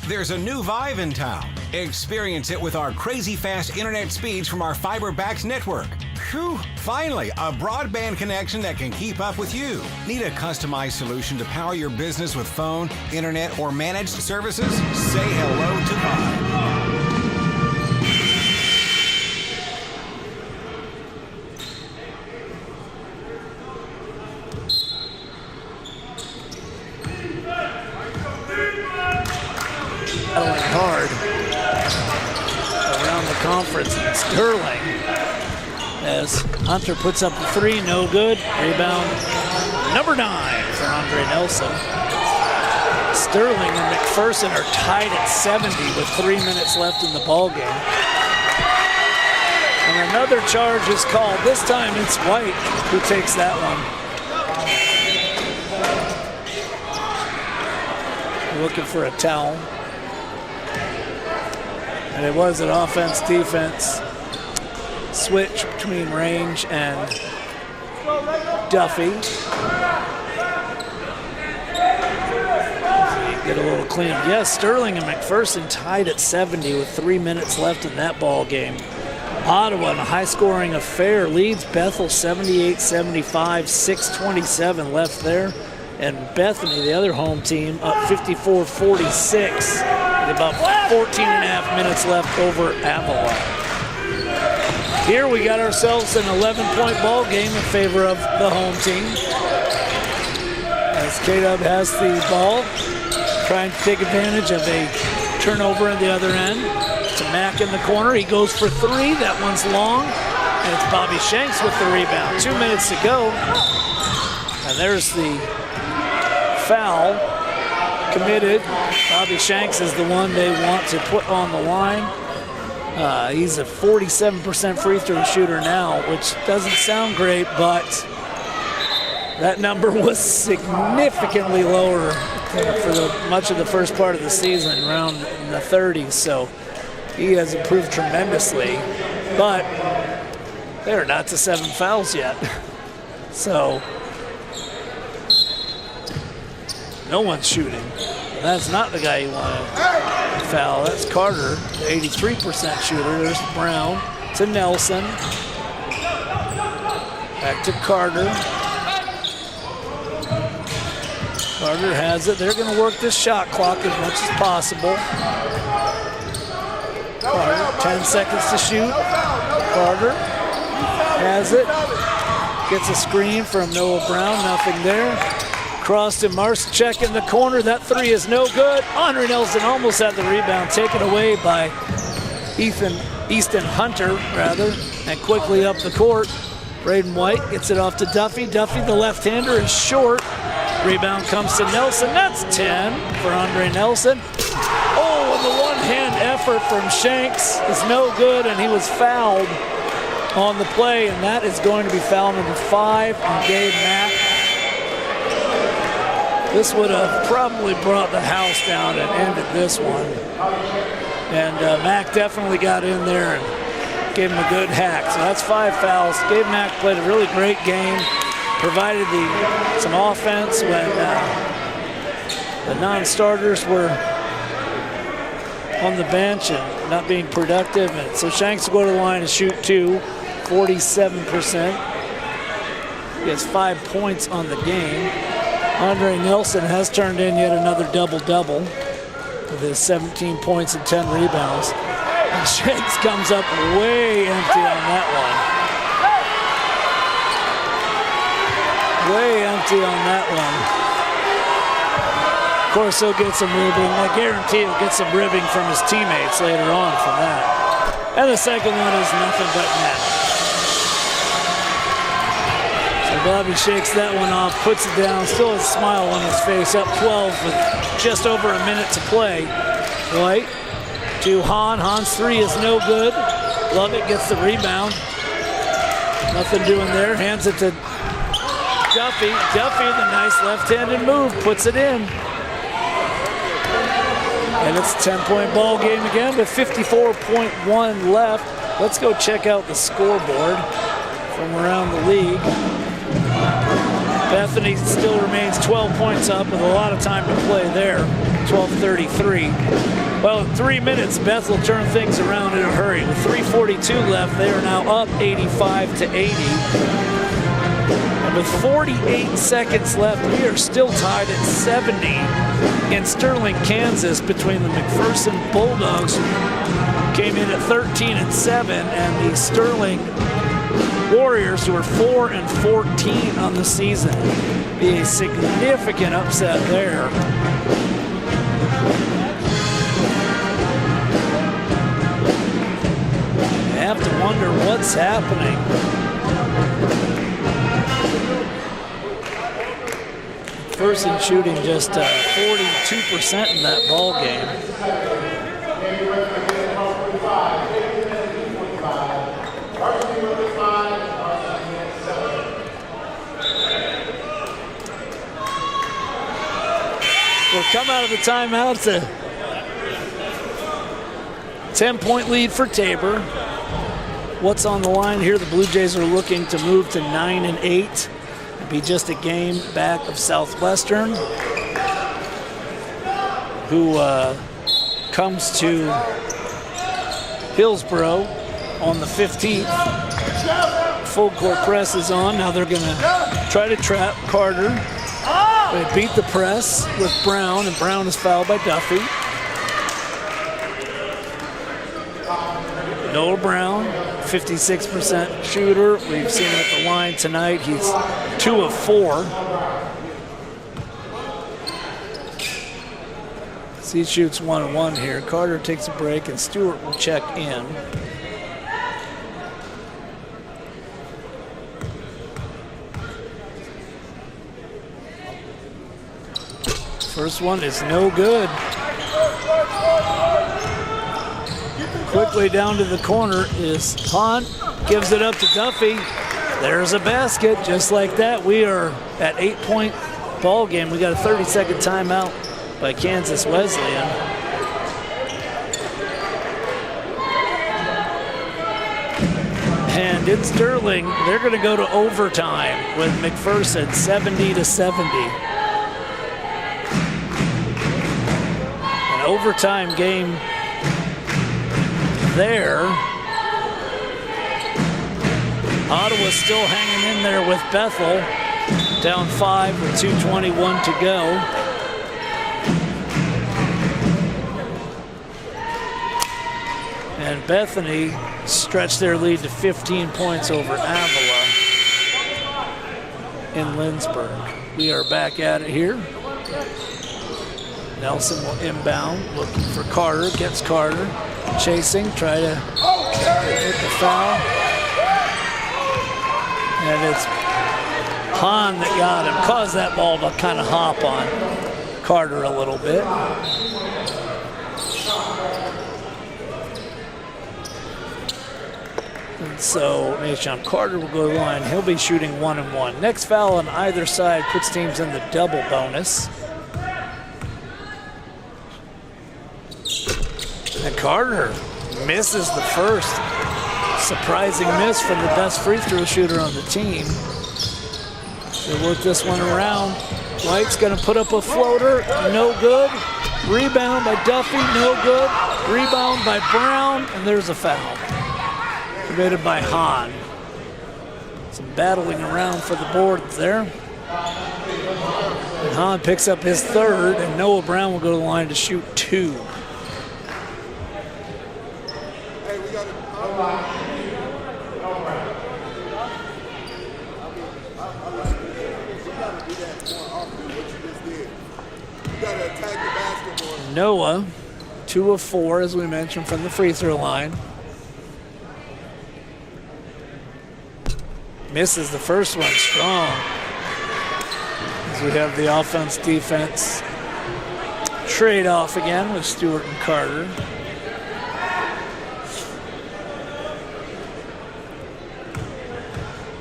There's a new vibe in town. Experience it with our crazy fast internet speeds from our FiberBax network. Phew! Finally, a broadband connection that can keep up with you. Need a customized solution to power your business with phone, internet, or managed services? Say hello to Vibe. Hard around the conference. Sterling, as Hunter puts up the 3, no good. Rebound number 9 for Andre Nelson. Sterling and McPherson are tied at 70 with 3 minutes left in the ball game. And another charge is called. This time it's White who takes that one. Looking for a towel. And it was an offense-defense switch between Range and Duffy. Get a little clean. Yes, Sterling and McPherson tied at 70 with 3 minutes left in that ball game. Ottawa in a high-scoring affair leads Bethel 78-75, 6:27 left there. And Bethany, the other home team, up 54-46. With about 14 and a half minutes left over Avalon. Here we got ourselves an 11-point ball game in favor of the home team. As K-Dub has the ball, trying to take advantage of a turnover at the other end. To Mack in the corner, he goes for 3, that one's long, and it's Bobby Shanks with the rebound. 2 minutes to go, and there's the foul committed. Bobby Shanks is the one they want to put on the line. He's a 47% free throw shooter now, which doesn't sound great, but that number was significantly lower for much of the first part of the season, around in the 30s. So he has improved tremendously, but they're not to 7 fouls yet. So no one's shooting. That's not the guy you want to foul. That's Carter, the 83% shooter. There's Brown to Nelson. Back to Carter. Carter has it. They're going to work this shot clock as much as possible. Carter, 10 seconds to shoot. Carter has it. Gets a screen from Noah Brown. Nothing there. Cross to Marcek in the corner. That 3 is no good. Andre Nelson almost had the rebound taken away by Easton Hunter, and quickly up the court. Braden White gets it off to Duffy. Duffy, the left-hander, is short. Rebound comes to Nelson. That's 10 for Andre Nelson. Oh, and the one-hand effort from Shanks is no good, and he was fouled on the play, and that is going to be foul number 5 on Gabe Mack. This would have probably brought the house down and ended this one. And Mack definitely got in there and gave him a good hack. So that's 5 fouls. Gabe Mack played a really great game, provided some offense when the non-starters were on the bench and not being productive. And so Shanks will go to the line and shoot 2, 47%. He has 5 points on the game. Andre Nelson has turned in yet another double-double with his 17 points and 10 rebounds. And Shanks comes up way empty on that one. Way empty on that one. Of course, he'll get some ribbing. I guarantee he'll get some ribbing from his teammates later on from that. And the second one is nothing but net. So Bobby shakes that one off, puts it down, still has a smile on his face, up 12 with just over a minute to play. White to Hahn. Hahn's three is no good. Lovett gets the rebound. Nothing doing there. Hands it to Duffy. Duffy, the nice left-handed move, puts it in. And it's a 10-point ball game again with 54.1 left. Let's go check out the scoreboard from around the league. Bethany still remains 12 points up with a lot of time to play there. 12:33. Well, in 3 minutes, Beth will turn things around in a hurry. With 3:42 left, they are now up 85-80. And with 48 seconds left, we are still tied at 70 in Sterling, Kansas, between the McPherson Bulldogs, who came in at 13-7, and the Sterling Warriors, who are 4-14 on the season. Be a significant upset there. I have to wonder what's happening. Person shooting just 42% in that ball game. We'll come out of the timeout. It's a 10-point lead for Tabor. What's on the line here? The Blue Jays are looking to move to 9-8. It'd be just a game back of Southwestern, who comes to Hillsboro on the 15th. Full court press is on. Now they're going to try to trap Carter. They beat the press with Brown, and Brown is fouled by Duffy. Noah Brown, 56% shooter. We've seen him at the line tonight. He's 2 of 4. So he shoots 1-1 here. Carter takes a break, and Stewart will check in. First one is no good. Quickly down to the corner is Hahn. Gives it up to Duffy. There's a basket. Just like that, we are at 8-point ball game. We got a 30-second timeout by Kansas Wesleyan. And in Sterling, they're going to go to overtime with McPherson, 70-70. Overtime game there. Ottawa still hanging in there with Bethel, down 5 with 2:21 to go. And Bethany stretched their lead to 15 points over Avila in Lindsborg. We are back at it here. Nelson will inbound, looking for Carter, gets Carter, chasing, try to hit the foul. And it's Hahn that got him, caused that ball to kind of hop on Carter a little bit. And so Nashon Carter will go to the line. He'll be shooting 1-1. Next foul on either side puts teams in the double bonus. And Carter misses the first. Surprising miss from the best free throw shooter on the team. They work this one around. White's gonna put up a floater, no good. Rebound by Duffy, no good. Rebound by Brown, and there's a foul. Committed by Hahn. Some battling around for the boards there. And Hahn picks up his third, and Noah Brown will go to the line to shoot 2. Noah, 2 of 4, as we mentioned, from the free throw line. Misses the first one strong. As we have the offense-defense trade-off again with Stewart and Carter.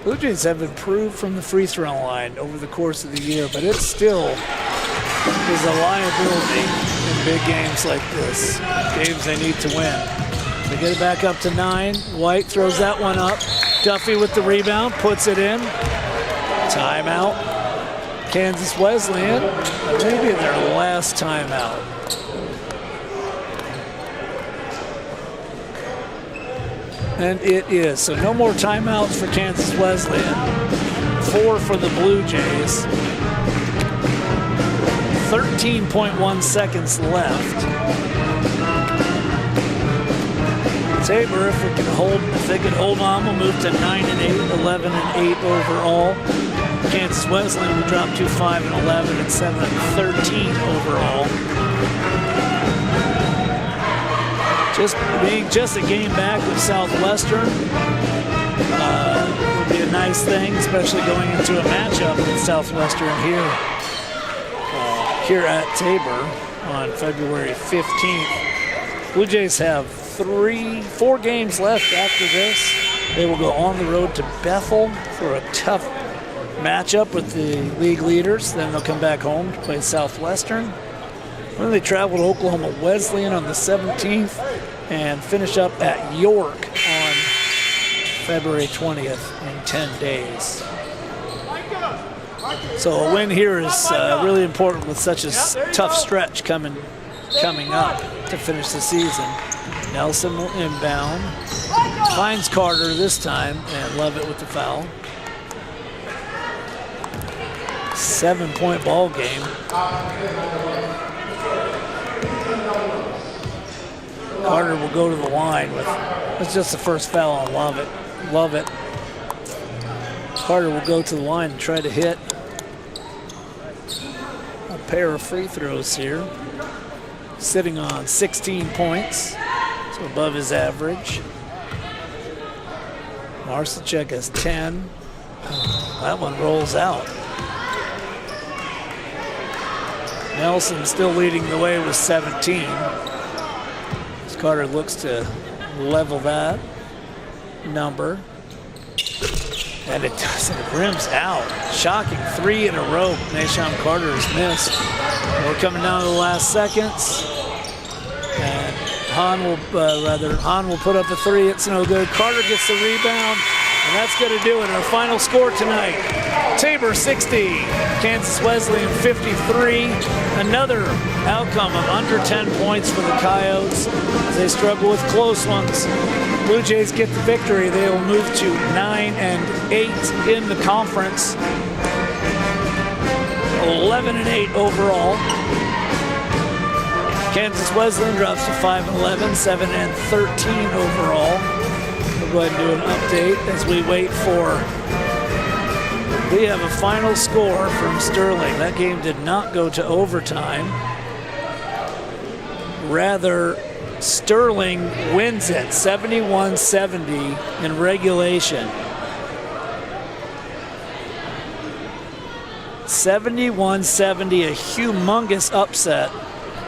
Blue Jays have improved from the free throw line over the course of the year, but it still is a liability in big games like this, games they need to win. They get it back up to 9. White throws that one up. Duffy with the rebound, puts it in. Timeout. Kansas Wesleyan, maybe their last timeout. And it is. So no more timeouts for Kansas Wesleyan. 4 for the Blue Jays. 13.1 seconds left. Tabor, if they can hold on, will move to 9-8, 11-8 overall. Kansas Wesleyan will drop to 5-11 and 7-13 overall. Just a game back of Southwestern would be a nice thing, especially going into a matchup with Southwestern here at Tabor on February 15th. Blue Jays have 4 games left after this. They will go on the road to Bethel for a tough matchup with the league leaders. Then they'll come back home to play Southwestern. Then they travel to Oklahoma Wesleyan on the 17th and finish up at York on February 20th in 10 days. So a win here is really important with such a tough stretch coming up to finish the season. Nelson will inbound. Finds Carter this time, and Lovett with the foul. 7-point ball game. Carter will go to the line with, that's just the first foul on Lovett. Carter will go to the line and try to hit a pair of free throws here. Sitting on 16 points, so above his average. Marcelchek has 10. That one rolls out. Nelson still leading the way with 17. As Carter looks to level that number. And it does, it rims out. Shocking 3 in a row Nashon Carter has missed. We're coming down to the last seconds. And Hahn will put up a 3. It's no good. Carter gets the rebound, and that's going to do it. Our final score tonight: Tabor 60, Kansas Wesleyan 53. Another outcome of under 10 points for the Coyotes as they struggle with close ones. Blue Jays get the victory. They will move to 9-8 in the conference. 11-8 overall. Kansas Wesleyan drops to 5-11, 7-13 overall. We'll go ahead and do an update as we wait for. We have a final score from Sterling. That game did not go to overtime. Rather, Sterling wins it 71-70 in regulation. 71-70, a humongous upset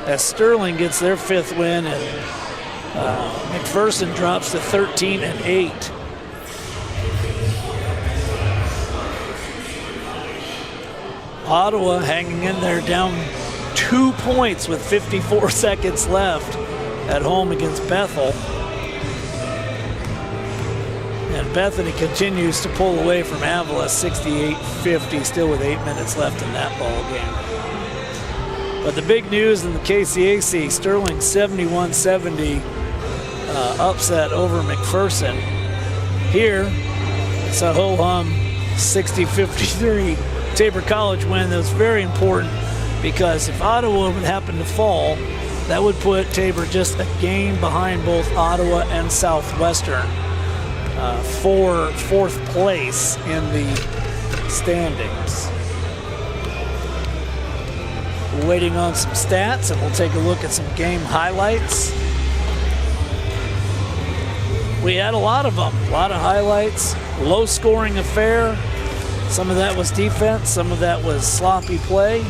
as Sterling gets their 5th win, and McPherson drops to 13-8. Ottawa hanging in there, down 2 points with 54 seconds left at home against Bethel. And Bethany continues to pull away from Avila 68-50, still with 8 minutes left in that ball game. But the big news in the KCAC, Sterling 71-70 upset over McPherson. Here, it's a ho-hum 60-53 Tabor College win. That was very important because if Ottawa would happen to fall, that would put Tabor just a game behind both Ottawa and Southwestern for 4th place in the standings. We're waiting on some stats, and we'll take a look at some game highlights. We had a lot of them, a lot of highlights. low-scoring affair. Some of that was defense, some of that was sloppy play.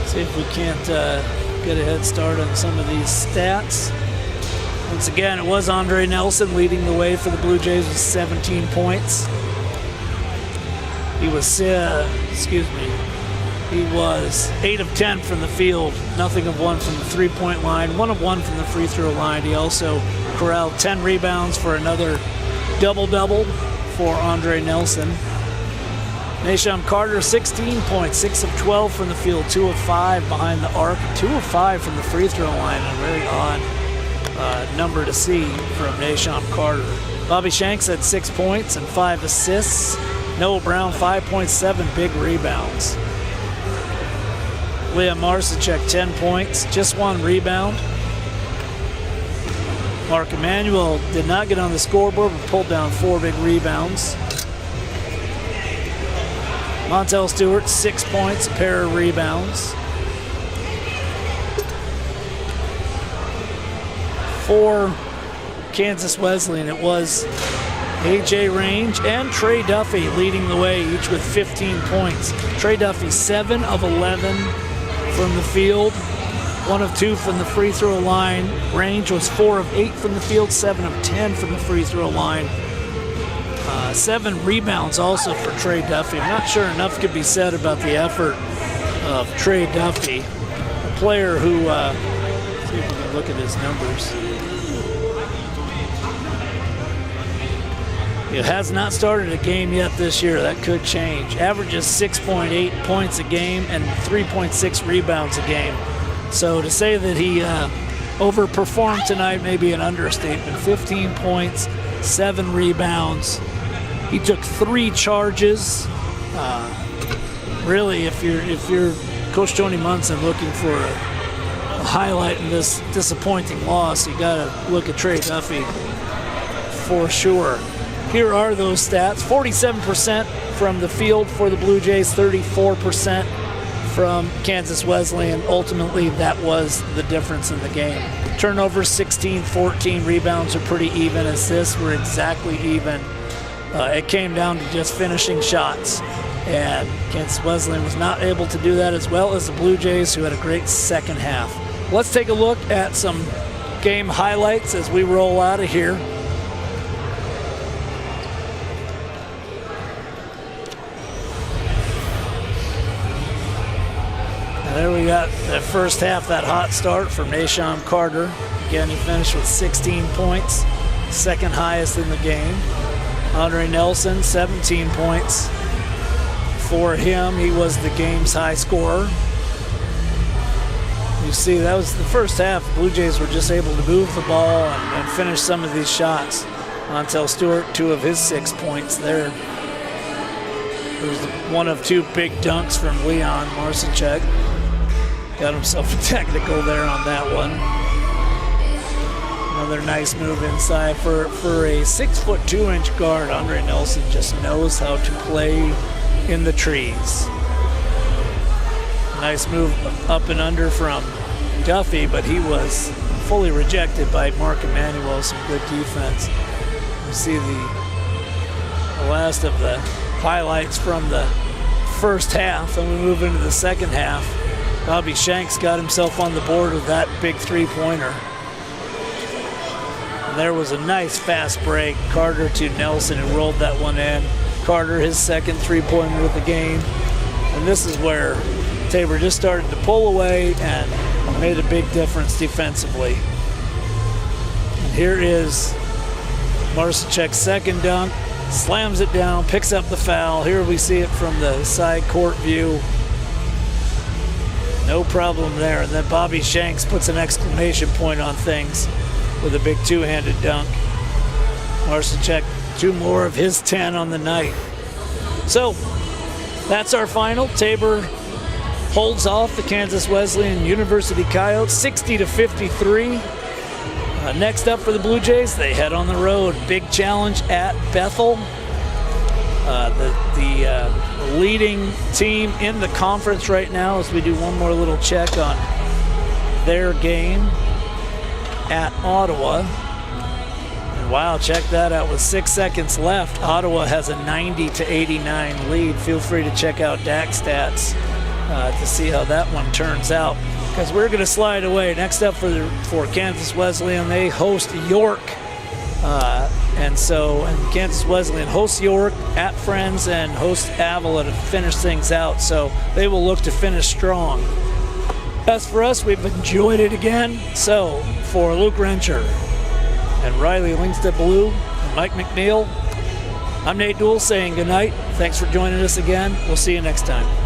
See if we can't get a head start on some of these stats. Once again, it was Andre Nelson leading the way for the Blue Jays with 17 points. He was, he was 8 of 10 from the field, nothing of 1 from the three-point line, 1 of 1 from the free throw line. He also corralled 10 rebounds for another double-double for Andre Nelson. Nashon Carter, 16 points, 6 of 12 from the field, 2 of 5 behind the arc, 2 of 5 from the free throw line. A very odd number to see from Nashon Carter. Bobby Shanks had 6 points and 5 assists. Noah Brown, 5.7 big rebounds. Liam Marcinchek, 10 points, just 1 rebound. Mark Emmanuel did not get on the scoreboard, but pulled down 4 big rebounds. Montel Stewart, 6 points, a pair of rebounds. For Kansas Wesleyan, it was A.J. Range and Trey Duffy leading the way, each with 15 points. Trey Duffy, 7 of 11 from the field, 1 of 2 from the free throw line. Range was 4 of 8 from the field, 7 of 10 from the free throw line. 7 rebounds also for Trey Duffy. I'm not sure enough could be said about the effort of Trey Duffy, a player who, see if we can look at his numbers. He has not started a game yet this year. That could change. Averages 6.8 points a game and 3.6 rebounds a game. So to say that he overperformed tonight may be an understatement. 15 points, 7 rebounds. He took 3 charges. Really, if you're Coach Tony Munson looking for a highlight in this disappointing loss, you got to look at Trey Duffy for sure. Here are those stats. 47% from the field for the Blue Jays, 34% from Kansas Wesleyan. Ultimately, that was the difference in the game. Turnovers 16-14, rebounds are pretty even. Assists were exactly even. It came down to just finishing shots, and Kansas Wesleyan was not able to do that, as well as the Blue Jays, who had a great second half. Let's take a look at some game highlights as we roll out of here. There we got the first half, that hot start from Nashon Carter. Again, he finished with 16 points, second highest in the game. Andre Nelson, 17 points. For him, he was the game's high scorer. You see, that was the first half. The Blue Jays were just able to move the ball and finish some of these shots. Montel Stewart, 2 of his 6 points there. There was 1 of 2 big dunks from Leon Marcinchek. Got himself a technical there on that one. Another nice move inside for a 6'2" guard. Andre Nelson just knows how to play in the trees. Nice move up and under from Duffy, but he was fully rejected by Mark Emmanuel. Some good defense. You see the last of the highlights from the first half, and we move into the second half. Bobby Shanks got himself on the board with that big three-pointer. And there was a nice fast break. Carter to Nelson, who rolled that one in. Carter, his second three-pointer of the game. And this is where Tabor just started to pull away and made a big difference defensively. And here is Marcinchek's second dunk. Slams it down, picks up the foul. Here we see it from the side court view. No problem there. And then Bobby Shanks puts an exclamation point on things with a big two-handed dunk. Marcinchek, 2 more of his 10 on the night. So that's our final. Tabor holds off the Kansas Wesleyan University Coyotes 60-53. Next up for the Blue Jays, they head on the road. Big challenge at Bethel. the leading team in the conference right now, as we do one more little check on their game at Ottawa. And wow, check that out. With 6 seconds left, Ottawa has a 90-89 lead. Feel free to check out DAC stats to see how that one turns out, because we're going to slide away. Next up for Kansas Wesleyan, they host York. And Kansas Wesleyan hosts York at Friends and hosts Avila to finish things out. So they will look to finish strong. As for us, we've enjoyed it again. So for Luke Rencher and Riley Lingstead-Blue and Mike McNeil, I'm Nate Dool saying goodnight. Thanks for joining us again. We'll see you next time.